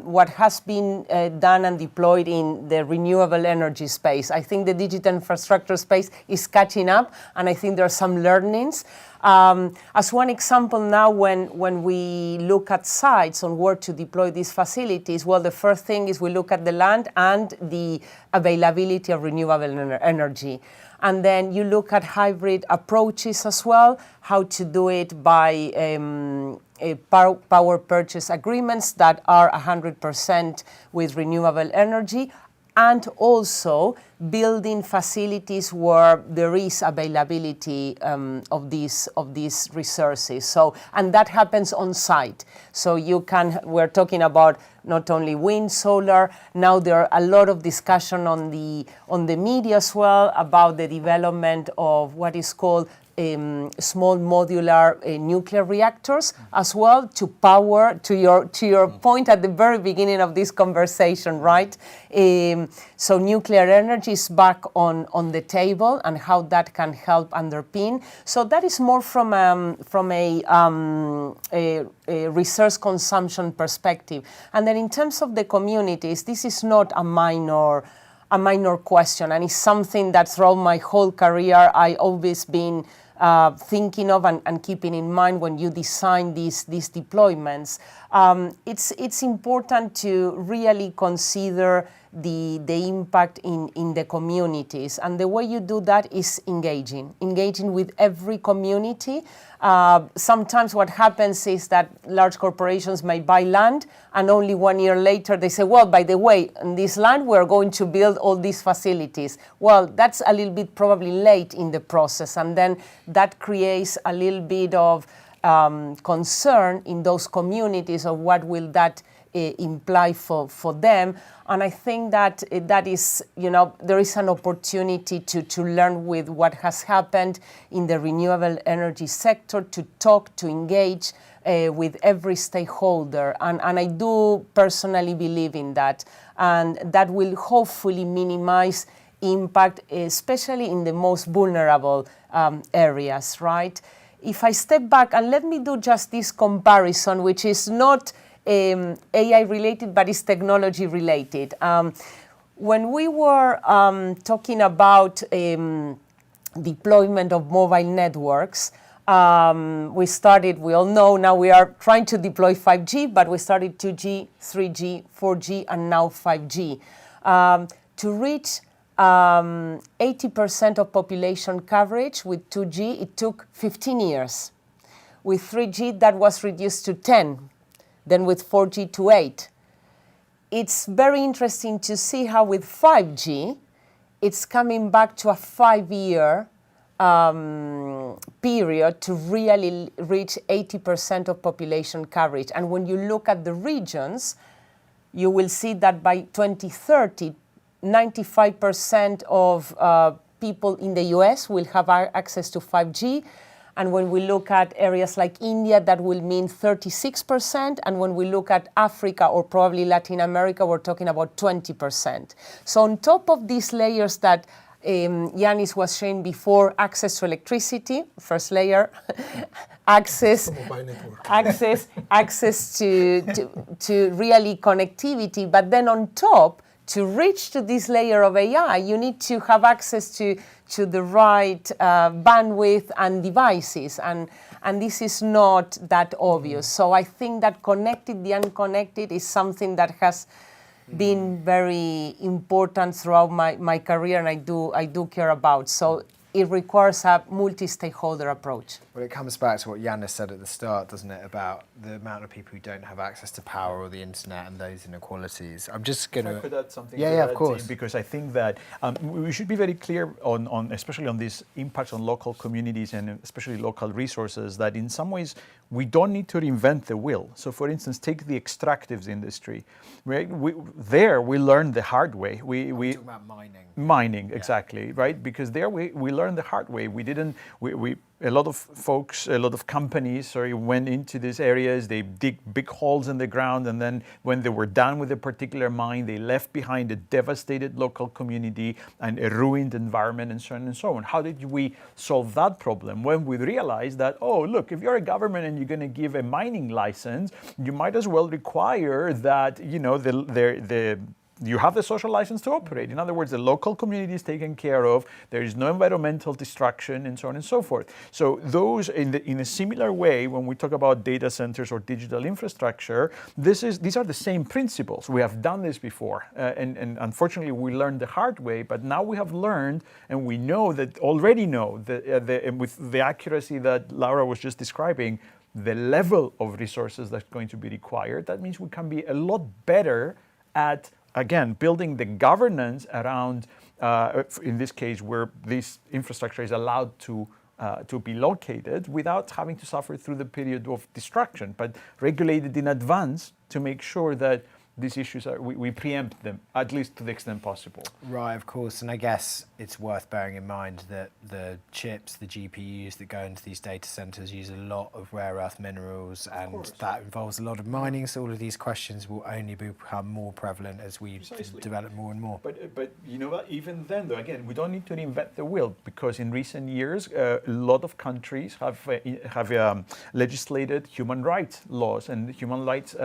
what has been done and deployed in the renewable energy space. I think the digital infrastructure space is catching up, and I think there are some learnings. As one example now, when we look at sites on where to deploy these facilities, well, the first thing is we look at the land and the availability of renewable energy. And then you look at hybrid approaches as well, how to do it by power purchase agreements that are 100% with renewable energy, and also building facilities where there is availability of these resources. So, and that happens on site. So we're talking about not only wind, solar. Now there are a lot of discussion on the media as well about the development of what is called small modular nuclear reactors as well, to power, to your point at the very beginning of this conversation, right? So nuclear energy is back on the table, and how that can help underpin. So that is more from a resource consumption perspective. And then in terms of the communities, this is not a minor question, and it's something that throughout my whole career I always been thinking of and keeping in mind when you design these deployments. It's important to really consider the impact in the communities, and the way you do that is engaging with every community. Sometimes what happens is that large corporations may buy land, and only 1 year later they say, well, by the way, on this land we're going to build all these facilities. Well, that's a little bit probably late in the process, and then that creates a little bit of concern in those communities of what will that imply for them. And I think that that is, there is an opportunity to learn with what has happened in the renewable energy sector, to talk, to engage with every stakeholder. And I do personally believe in that. And that will hopefully minimize impact, especially in the most vulnerable areas, right? If I step back, and let me do just this comparison, which is not AI related, but is technology related. When we were talking about deployment of mobile networks, we all know now we are trying to deploy 5G, but we started 2G, 3G, 4G, and now 5G. To reach 80% of population coverage with 2G, it took 15 years. With 3G, that was reduced to 10. Then with 4G to 8. It's very interesting to see how with 5G, it's coming back to a 5-year period to really reach 80% of population coverage. And when you look at the regions, you will see that by 2030, 95% of people in the US will have access to 5G. And when we look at areas like India, that will mean 36%. And when we look at Africa or probably Latin America, we're talking about 20%. So on top of these layers that Yanis was showing before, access to electricity, first layer, access to really connectivity, but then on top, to reach to this layer of AI, you need to have access to the right bandwidth and devices, and this is not that obvious. So I think that connected the unconnected is something that has been very important throughout my career, and I do care about. So it requires a multi-stakeholder approach. Well, it comes back to what Yanis said at the start, doesn't it, about the amount of people who don't have access to power or the internet and those inequalities. I'm just going to... I could add something to that, of course. Because I think that we should be very clear on especially on this impact on local communities and especially local resources, that in some ways we don't need to reinvent the wheel. So for instance, take the extractives industry. Right? We learned the hard way. We talking about mining. Mining, exactly, right? Because there we learned the hard way. A lot of folks, a lot of companies, went into these areas, they dig big holes in the ground, and then when they were done with a particular mine, they left behind a devastated local community and a ruined environment, and so on and so on. How did we solve that problem? When we realized that, oh, look, if you're a government and you're going to give a mining license, you might as well require that, you have the social license to operate. In other words, the local community is taken care of, there is no environmental destruction, and so on and so forth. So those, in a similar way, when we talk about data centers or digital infrastructure, these are the same principles. We have done this before, and unfortunately we learned the hard way, but now we have learned, and we already know, with the accuracy that Laura was just describing, the level of resources that's going to be required. That means we can be a lot better at again, building the governance around, in this case, where this infrastructure is allowed to be located without having to suffer through the period of destruction, but regulated in advance to make sure that these issues we preempt them, at least to the extent possible. Right, of course. And I guess it's worth bearing in mind that the chips, the GPUs that go into these data centers use a lot of rare earth minerals, and that involves a lot of mining. So all of these questions will only become more prevalent as we develop more and more. But you know what, even then though, again, we don't need to reinvent the wheel, because in recent years, a lot of countries have legislated human rights laws and human rights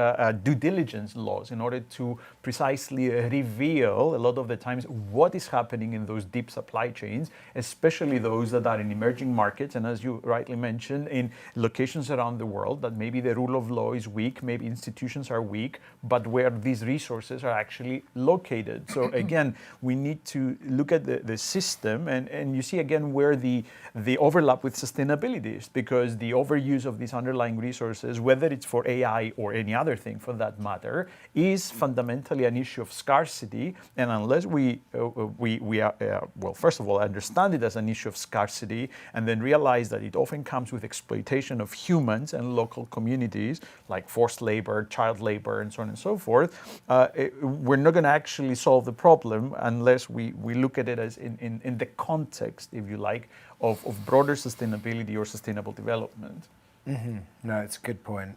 due diligence laws in order to precisely reveal a lot of the times what is happening in those deep supply chains, especially those that are in emerging markets, and as you rightly mentioned, in locations around the world that maybe the rule of law is weak, maybe institutions are weak, but where these resources are actually located. So again, we need to look at the system, and you see again where the overlap with sustainability is, because the overuse of these underlying resources, whether it's for AI or any other thing for that matter, is fundamentally an issue of scarcity. And unless we first of all, understand it as an issue of scarcity, and then realize that it often comes with exploitation of humans and local communities, like forced labor, child labor, and so on and so forth, we're not going to actually solve the problem unless we look at it as in the context, if you like, of broader sustainability or sustainable development. Mm-hmm. No, it's a good point.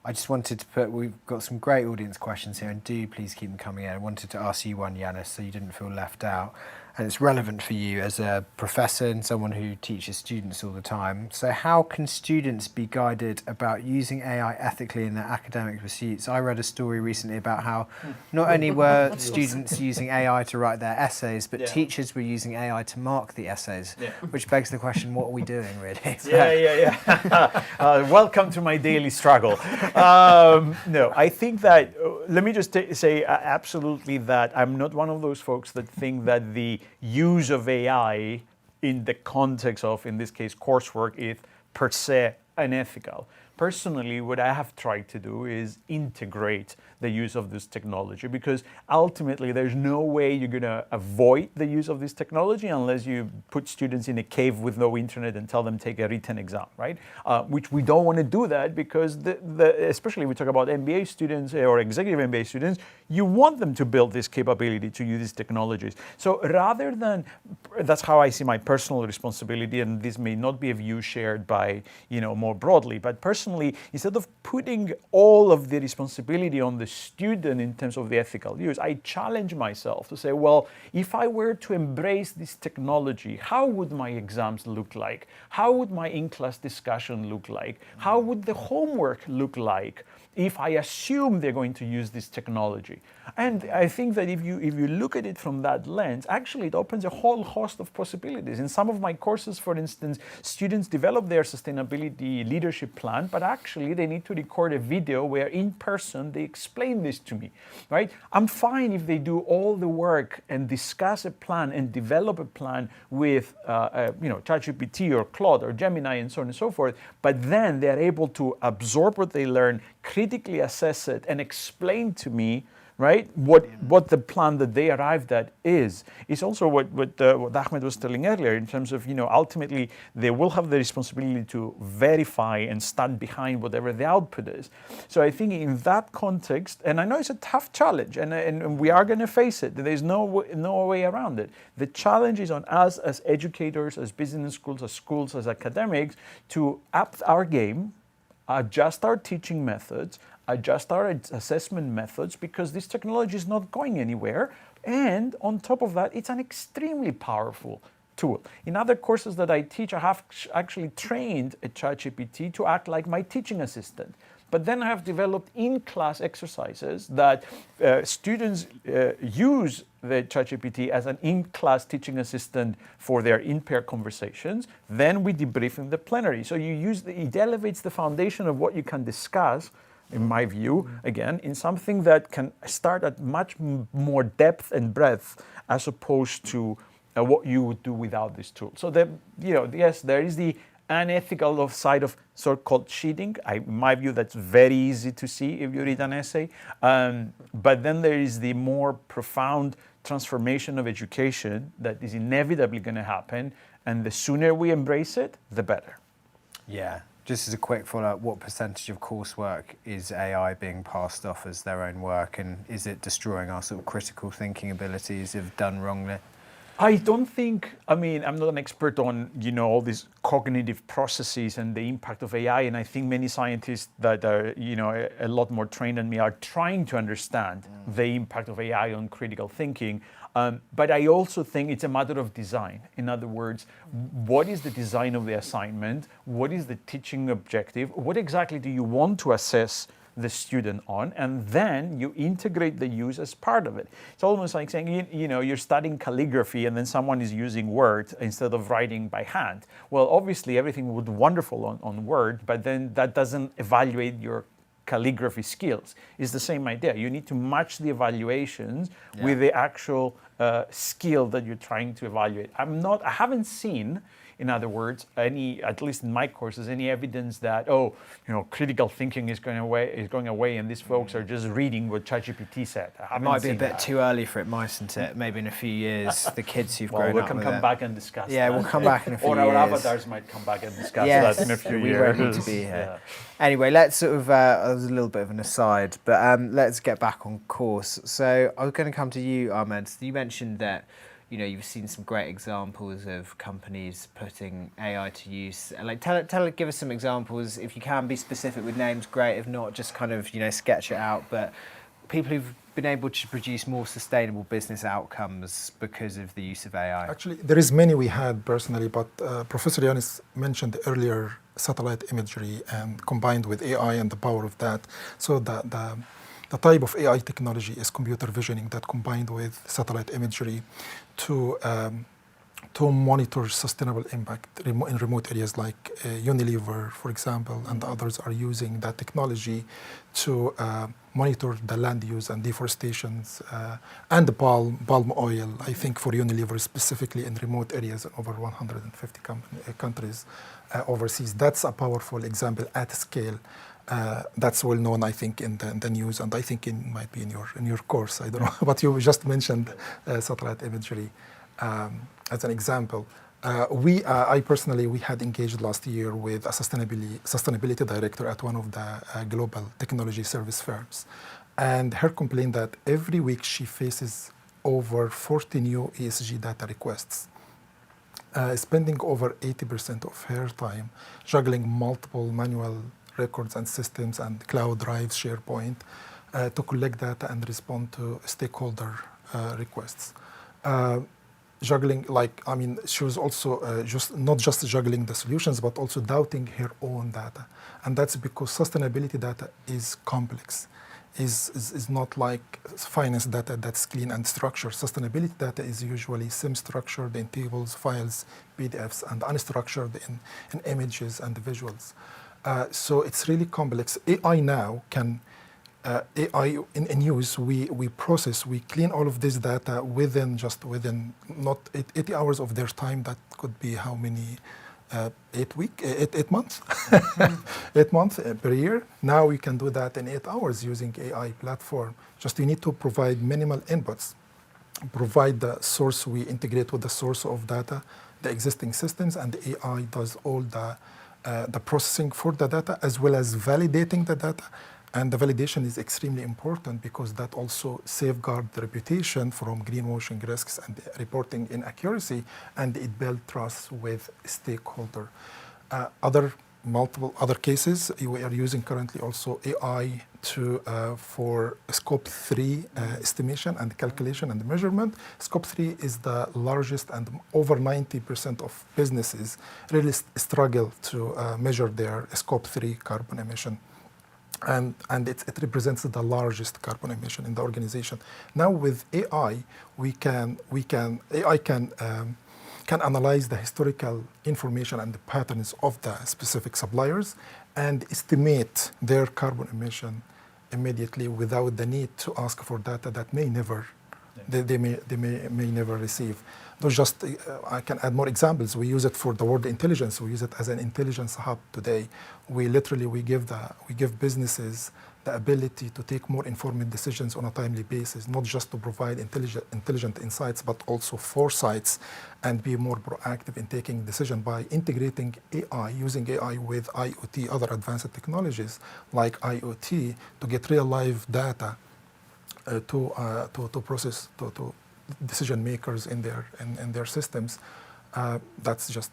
I just wanted to we've got some great audience questions here, and do please keep them coming in. I wanted to ask you one, Yanis, so you didn't feel left out. And it's relevant for you as a professor and someone who teaches students all the time. So how can students be guided about using AI ethically in their academic pursuits? I read a story recently about how not only were students using AI to write their essays, but teachers were using AI to mark the essays, which begs the question, what are we doing really? Welcome to my daily struggle. No, I think that, let me just say absolutely that I'm not one of those folks that think that the use of AI in the context of, in this case, coursework is per se unethical. Personally, what I have tried to do is integrate the use of this technology, because ultimately there's no way you're going to avoid the use of this technology unless you put students in a cave with no internet and tell them take a written exam, right? Which we don't want to do that, because especially we talk about MBA students or executive MBA students, you want them to build this capability to use these technologies. So rather than, that's how I see my personal responsibility, and this may not be a view shared by, more broadly, but personally, instead of putting all of the responsibility on the student in terms of the ethical use, I challenge myself to say, well, if I were to embrace this technology, how would my exams look like? How would my in-class discussion look like? How would the homework look like if I assume they're going to use this technology? And I think that if you look at it from that lens, actually it opens a whole host of possibilities. In some of my courses, for instance, students develop their sustainability leadership plan, but actually they need to record a video where in person they explain this to me, right? I'm fine if they do all the work and discuss a plan and develop a plan with ChatGPT or Claude or Gemini and so on and so forth, but then they're able to absorb what they learn, critically assess it, and explain to me, right, what the plan that they arrived at is. It's also what Ahmed was telling earlier, in terms of, ultimately they will have the responsibility to verify and stand behind whatever the output is. So I think in that context, and I know it's a tough challenge, and we are going to face it. There's no way around it. The challenge is on us as educators, as business schools, as academics, to up our game, adjust our teaching methods, adjust our assessment methods, because this technology is not going anywhere. And on top of that, it's an extremely powerful tool. In other courses that I teach, I have actually trained a ChatGPT to act like my teaching assistant. But then I have developed in-class exercises that students use the ChatGPT as an in-class teaching assistant for their in-pair conversations. Then we debrief in the plenary. So it elevates the foundation of what you can discuss, in my view, again, in something that can start at much more depth and breadth as opposed to what you would do without this tool. So yes, there is the unethical side of so-called cheating. In my view, that's very easy to see if you read an essay. But then there is the more profound transformation of education that is inevitably going to happen, and the sooner we embrace it, the better. Yeah. Just as a quick follow-up, what percentage of coursework is AI being passed off as their own work, and is it destroying our sort of critical thinking abilities if done wrongly? I don't think, I'm not an expert on, all these cognitive processes and the impact of AI, and I think many scientists that are, a lot more trained than me are trying to understand the impact of AI on critical thinking. But I also think it's a matter of design. In other words, what is the design of the assignment? What is the teaching objective? What exactly do you want to assess the student on? And then you integrate the use as part of it. It's almost like saying, you're studying calligraphy and then someone is using Word instead of writing by hand. Well, obviously everything would be wonderful on Word, but then that doesn't evaluate your calligraphy skills. It's the same idea. You need to match the evaluations with the actual skill that you're trying to evaluate. I haven't seen, in other words, at least in my courses, any evidence that, critical thinking is going away and these folks are just reading what ChatGPT said. It might be a bit too early for it, mightn't it? Maybe in a few years, the kids who've grown up we can come back and discuss that. We'll come back in a few years. Or our avatars might come back and discuss that in a few years. We won't need to be here. Anyway, let's sort of, that was a little bit of an aside, but let's get back on course. So I was going to come to you, Ahmed. You mentioned that you've seen some great examples of companies putting AI to use. Like, give us some examples. If you can be specific with names, great. If not, just kind of, sketch it out. But people who've been able to produce more sustainable business outcomes because of the use of AI. Actually, there is many we had personally, but Professor Yanis mentioned earlier satellite imagery and combined with AI and the power of that. So the type of AI technology is computer visioning that combined with satellite imagery to monitor sustainable impact in remote areas like Unilever, for example, and others are using that technology to monitor the land use and deforestations and the palm oil, I think for Unilever specifically in remote areas in over 150 countries overseas. That's a powerful example at scale. That's well known, I think, in the news, and I think it might be in your course. I don't know, but you just mentioned satellite imagery as an example. I personally, we had engaged last year with a sustainability director at one of the global technology service firms, and her complained that every week she faces over 40 new ESG data requests. Spending over 80% of her time juggling multiple manual records and systems and cloud drives, SharePoint, to collect data and respond to stakeholder requests. Juggling, she was also not just juggling the solutions, but also doubting her own data. And that's because sustainability data is complex. Is not like finance data that's clean and structured. Sustainability data is usually semi-structured in tables, files, PDFs, and unstructured in images and visuals. So it's really complex. AI now can, AI in use, we process, we clean all of this data within not 80 hours of their time. That could be how many? 8 months? 8 months per year. Now we can do that in 8 hours using AI platform. Just you need to provide minimal inputs, provide the source, we integrate with the source of data, the existing systems, and the AI does all the processing for the data as well as validating the data. And the validation is extremely important because that also safeguards the reputation from greenwashing risks and reporting inaccuracy, and it builds trust with stakeholder. Multiple other cases, we are using currently also AI for Scope 3 estimation and calculation and measurement. Scope 3 is the largest, and over 90% of businesses really struggle to measure their Scope 3 carbon emission. And it represents the largest carbon emission in the organization. Now with AI, AI can analyze the historical information and the patterns of the specific suppliers and estimate their carbon emission immediately without the need to ask for data that may never they may never receive. Those just, I can add more examples. We use it for the word intelligence. We use it as an intelligence hub today. We give businesses the ability to take more informed decisions on a timely basis, not just to provide intelligent insights, but also foresights and be more proactive in taking decision by integrating AI, using AI with IoT, other advanced technologies like IoT, to get real live data to process to decision makers in their systems. That's just,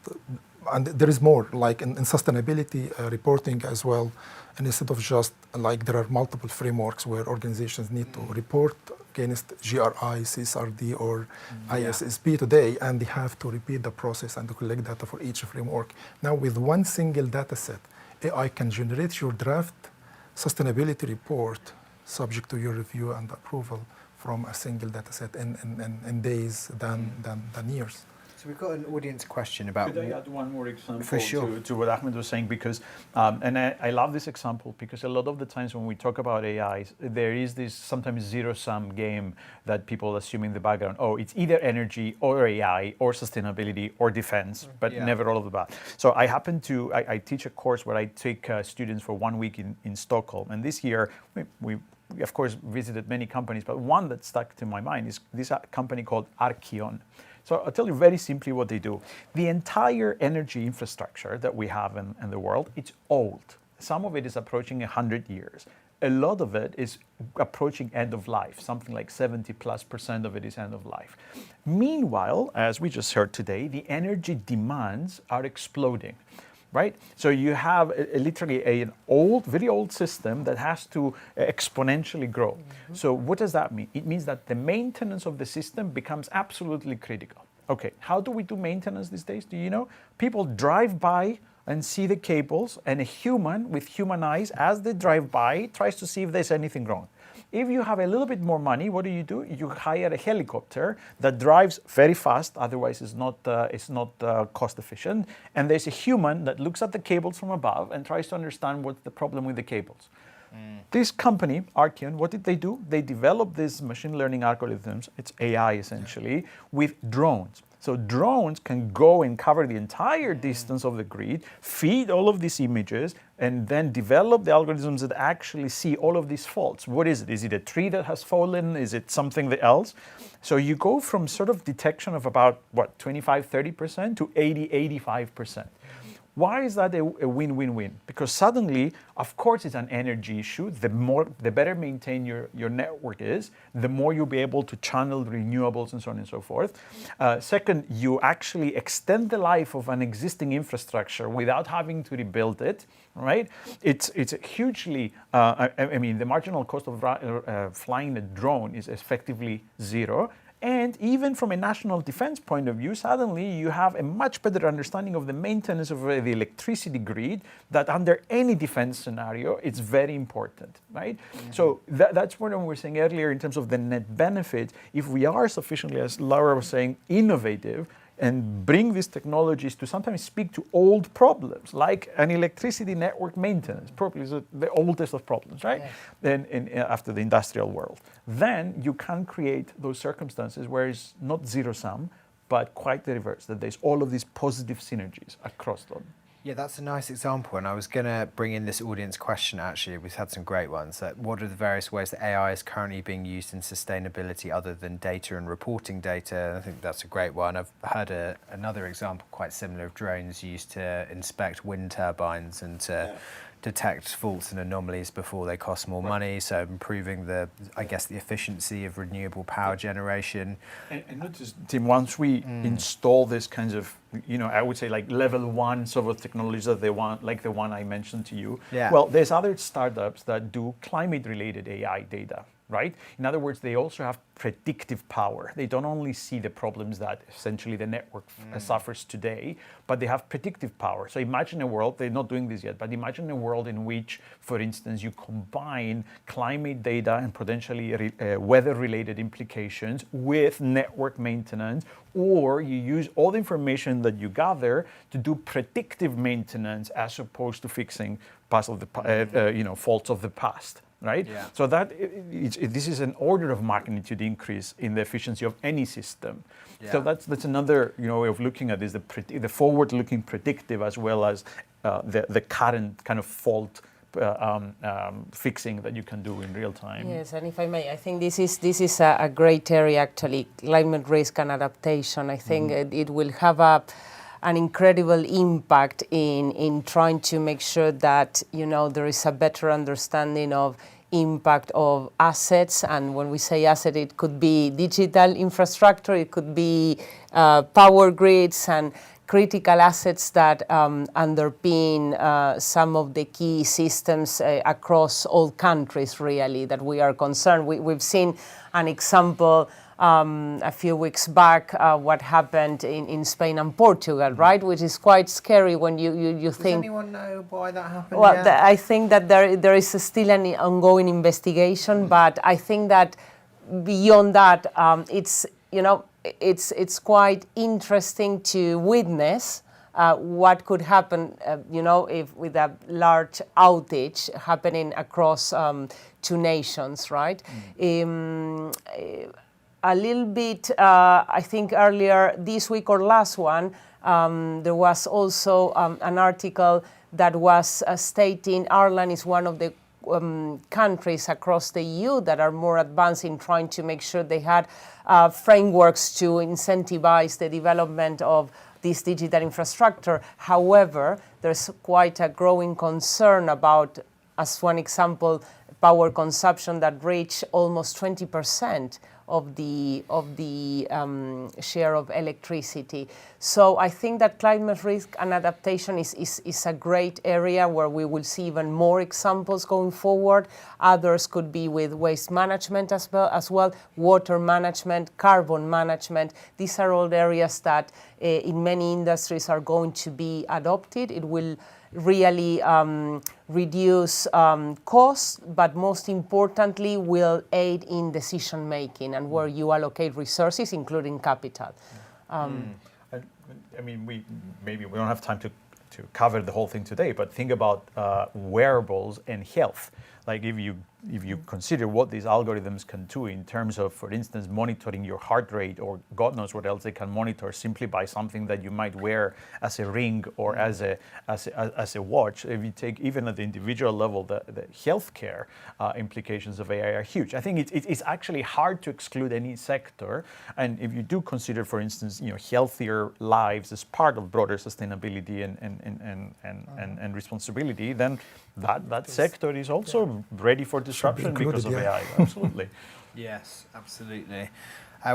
and there is more, like in sustainability reporting as well. And instead of just like there are multiple frameworks where organizations need to report against GRI, CSRD, or ISSP today, and they have to repeat the process and to collect data for each framework. Now with one single data set, AI can generate your draft sustainability report subject to your review and approval from a single data set in days than years. So we've got an audience question about... Could I add one more example For sure. to what Ahmed was saying? Because, and I love this example, because a lot of the times when we talk about AI, there is this sometimes zero-sum game that people assume in the background. Oh, it's either energy or AI or sustainability or defense, but never all of the above. So I teach a course where I take students for 1 week in Stockholm. And this year, we of course visited many companies, but one that stuck to my mind is this company called Archeon. So I'll tell you very simply what they do. The entire energy infrastructure that we have in the world, it's old. Some of it is approaching 100 years. A lot of it is approaching end of life. Something like 70+% of it is end of life. Meanwhile, as we just heard today, the energy demands are exploding. Right? So you have literally an very old system that has to exponentially grow. Mm-hmm. So what does that mean? It means that the maintenance of the system becomes absolutely critical. Okay, how do we do maintenance these days? Do you know? People drive by and see the cables, and a human with human eyes, as they drive by, tries to see if there's anything wrong. If you have a little bit more money, what do? You hire a helicopter that drives very fast, otherwise it's not cost efficient. And there's a human that looks at the cables from above and tries to understand what's the problem with the cables. This company, Archeon, what did they do? They developed these machine learning algorithms, it's AI essentially, with drones. So drones can go and cover the entire distance of the grid, feed all of these images, and then develop the algorithms that actually see all of these faults. What is it? Is it a tree that has fallen? Is it something else? So you go from sort of detection of about, 25-30% to 80-85%. Why is that a win-win-win? Because suddenly, of course, it's an energy issue. The better maintained your network is, the more you'll be able to channel renewables and so on and so forth. Second, you actually extend the life of an existing infrastructure without having to rebuild it. Right? It's hugely. I mean, the marginal cost of flying a drone is effectively zero. And even from a national defense point of view, suddenly you have a much better understanding of the maintenance of the electricity grid that under any defense scenario, it's very important, right? Mm-hmm. So that's what we were saying earlier in terms of the net benefit. If we are sufficiently, as Laura was saying, innovative, and bring these technologies to sometimes speak to old problems, like an electricity network maintenance, probably is the oldest of problems, right? Yes. After the industrial world. Then you can create those circumstances where it's not zero-sum, but quite the reverse, that there's all of these positive synergies across them. Yeah, that's a nice example, and I was going to bring in this audience question actually. We've had some great ones. What are the various ways that AI is currently being used in sustainability other than data and reporting data? I think that's a great one. I've heard another example quite similar of drones used to inspect wind turbines and to detect faults and anomalies before they cost more money, so improving the efficiency of renewable power generation. And notice, Tim, once we install this kinds of, I would say like level 1 sort of technologies that they want, like the one I mentioned to you. Yeah. Well, there's other startups that do climate-related AI data. Right? In other words, they also have predictive power. They don't only see the problems that essentially the network suffers today, but they have predictive power. So imagine a world, they're not doing this yet, but imagine a world in which, for instance, you combine climate data and potentially weather-related implications with network maintenance, or you use all the information that you gather to do predictive maintenance as opposed to fixing faults of the past. right? Yeah. So that this is an order of magnitude increase in the efficiency of any system. So Yeah. that's another way of looking at this, the forward-looking predictive as well as the current kind of fault fixing that you can do in real time. Yes, and if I may, I think this is a great area actually, climate risk and adaptation. I think it will have an incredible impact in trying to make sure that there is a better understanding of impact of assets, and when we say asset, it could be digital infrastructure, it could be power grids and critical assets that underpin some of the key systems across all countries, really, that we are concerned. We've seen an example a few weeks back, what happened in Spain and Portugal, right? Which is quite scary when you think. Does anyone know why that happened? Well, yet? I think that there is still an ongoing investigation, but I think that beyond that, it's quite interesting to witness what could happen, if with a large outage happening across two nations, right? A little bit, I think earlier this week or last one, there was also an article that was stating Ireland is one of the countries across the EU that are more advanced in trying to make sure they had frameworks to incentivize the development of this digital infrastructure. However, there's quite a growing concern about, as one example, power consumption that reached almost 20% of the share of electricity. So I think that climate risk and adaptation is a great area where we will see even more examples going forward. Others could be with waste management as well, water management, carbon management. These are all areas that in many industries are going to be adopted. It will really reduce costs, but most importantly will aid in decision making and where you allocate resources, including capital. I mean, we don't have time to cover the whole thing today, but think about wearables and health. Like if you consider what these algorithms can do in terms of, for instance, monitoring your heart rate, or God knows what else they can monitor simply by something that you might wear as a ring or as a watch. If you take even at the individual level, the healthcare implications of AI are huge. I think it's actually hard to exclude any sector. And if you do consider, for instance, healthier lives as part of broader sustainability and responsibility, then that sector is also ready for disruption because of AI. Absolutely. Yes, absolutely.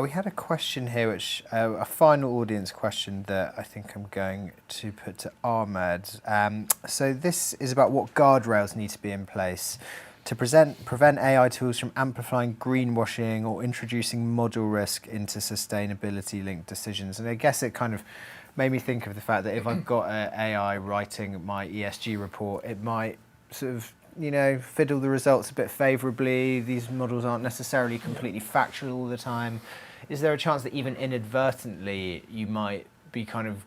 We had a question here, which a final audience question that I think I'm going to put to Ahmed. So this is about what guardrails need to be in place to prevent AI tools from amplifying greenwashing or introducing model risk into sustainability-linked decisions. And I guess it kind of made me think of the fact that if I've got AI writing my ESG report, it might sort of fiddle the results a bit favourably. These models aren't necessarily completely factual all the time. Is there a chance that even inadvertently you might be kind of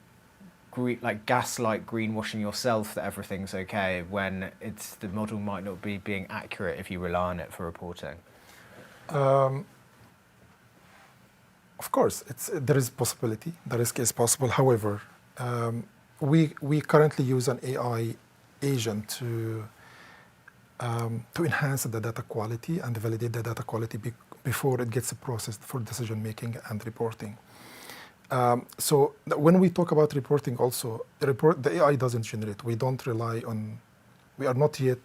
gaslight greenwashing yourself that everything's okay when the model might not be being accurate if you rely on it for reporting? Of course, there is possibility. The risk is possible. However, we currently use an AI agent to enhance the data quality and validate the data quality before it gets processed for decision making and reporting. So when we talk about reporting, also the AI doesn't generate. We don't rely on. We are not yet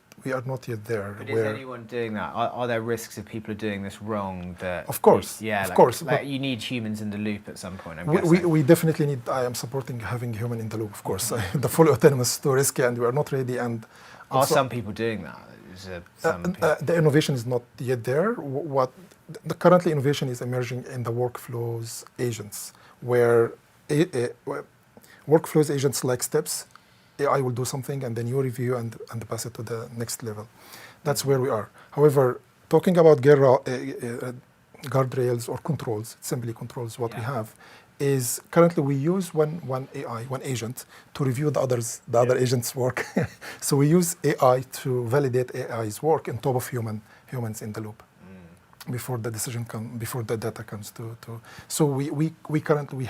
there. But is anyone doing that? Are there risks if people are doing this wrong? Of course, yeah, of course. You need humans in the loop at some point. We definitely need. I am supporting having human in the loop. Of course, the full autonomous is too risky, and we are not ready. And are some people doing that? The innovation is not yet there. What the currently innovation is emerging in the workflows agents, where workflows agents like steps, AI will do something and then you review and pass it to the next level. That's where we are. However, talking about guardrails or controls, it simply controls what we have. is currently we use one AI, one agent, to review the other agents' work. So we use AI to validate AI's work on top of humans in the loop before the before the data comes to. So we currently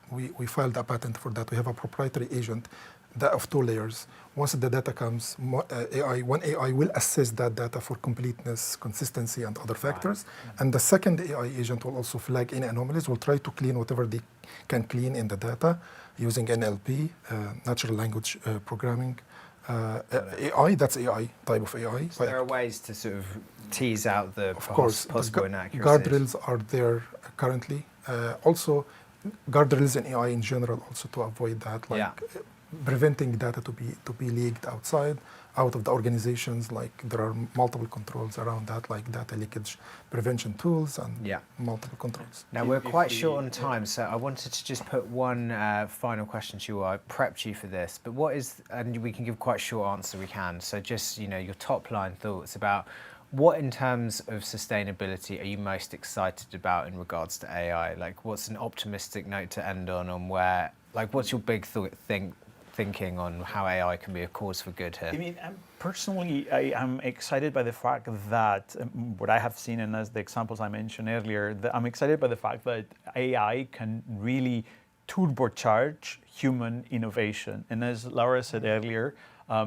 we filed a patent for that. We have a proprietary agent of 2 layers. Once the data comes, one AI will assess that data for completeness, consistency, and other factors. And the second AI agent will also flag any anomalies. Will try to clean whatever they can clean in the data using NLP, natural language programming. AI, that's AI, type of AI. So there are ways to sort of tease out the possible inaccuracies. Guardrails are there currently. Also, guardrails in AI in general also to avoid that, preventing data to be leaked out of the organizations. Like there are multiple controls around that, like data leakage prevention tools and multiple controls. Now we're quite short on time, so I wanted to just put one final question to you. I prepped you for this, but and we can give quite a short answer, we can. So just, your top line thoughts about what in terms of sustainability are you most excited about in regards to AI? Like what's an optimistic note to end on where, like what's your big thinking on how AI can be a cause for good here? I mean, personally, I am excited by the fact that what I have seen, and as the examples I mentioned earlier, I'm excited by the fact that AI can really turbocharge human innovation. And as Laura said earlier,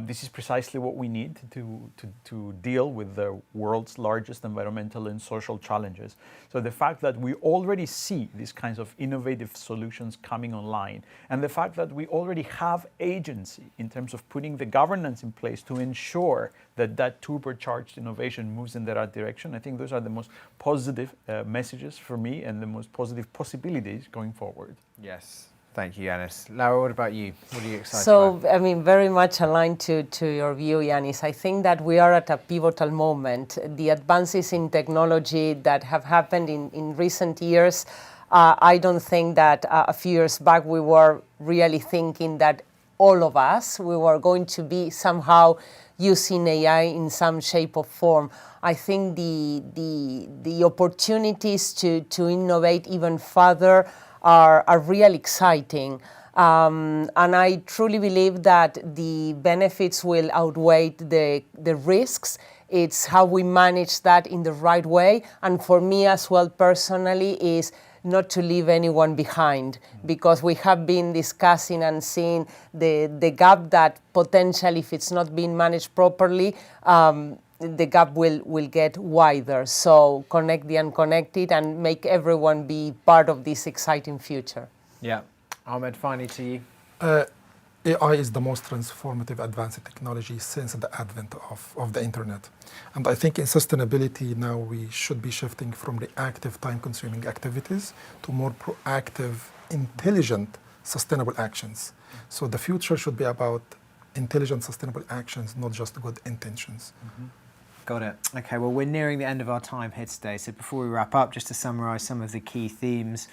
this is precisely what we need to deal with the world's largest environmental and social challenges. So the fact that we already see these kinds of innovative solutions coming online, and the fact that we already have agency in terms of putting the governance in place to ensure that turbocharged innovation moves in the right direction, I think those are the most positive messages for me and the most positive possibilities going forward. Yes. Thank you, Yanis. Laura, what about you? What are you excited about? So, I mean, very much aligned to your view, Yanis. I think that we are at a pivotal moment. The advances in technology that have happened in recent years, I don't think that a few years back we were really thinking that all of us, we were going to be somehow using AI in some shape or form. I think the opportunities to innovate even further are really exciting. And I truly believe that the benefits will outweigh the risks. It's how we manage that in the right way. And for me as well personally is not to leave anyone behind, because we have been discussing and seeing the gap that potentially, if it's not being managed properly, the gap will get wider. So connect the unconnected and make everyone be part of this exciting future. Yeah. Ahmed, finally to you. AI is the most transformative advanced technology since the advent of the internet. And I think in sustainability now we should be shifting from reactive time-consuming activities to more proactive, intelligent, sustainable actions. So the future should be about intelligent, sustainable actions, not just good intentions. Got it. Okay, well, we're nearing the end of our time here today. So before we wrap up, just to summarize some of the key themes,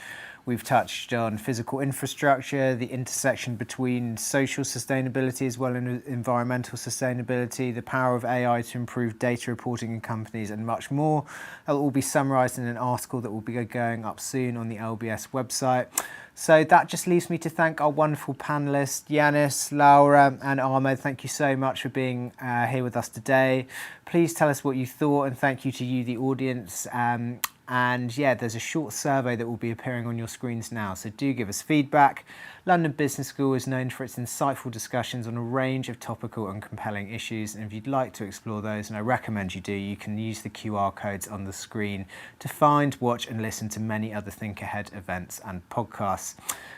we've touched on physical infrastructure, the intersection between social sustainability as well as environmental sustainability, the power of AI to improve data reporting in companies, and much more. That will all be summarized in an article that will be going up soon on the LBS website. So that just leaves me to thank our wonderful panelists, Yanis, Laura and Ahmed. Thank you so much for being here with us today. Please tell us what you thought, and thank you to you, the audience. And yeah, there's a short survey that will be appearing on your screens now, so do give us feedback. London Business School is known for its insightful discussions on a range of topical and compelling issues, and if you'd like to explore those, and I recommend you do, you can use the QR codes on the screen to find, watch and listen to many other Think Ahead events and podcasts.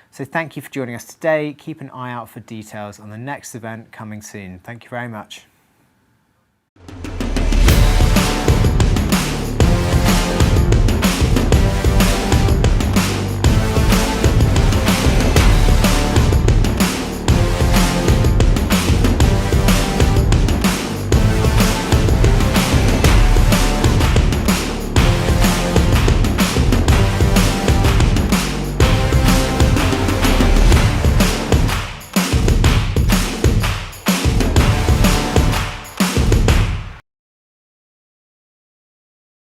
So thank you for joining us today. Keep an eye out for details on the next event coming soon. Thank you very much.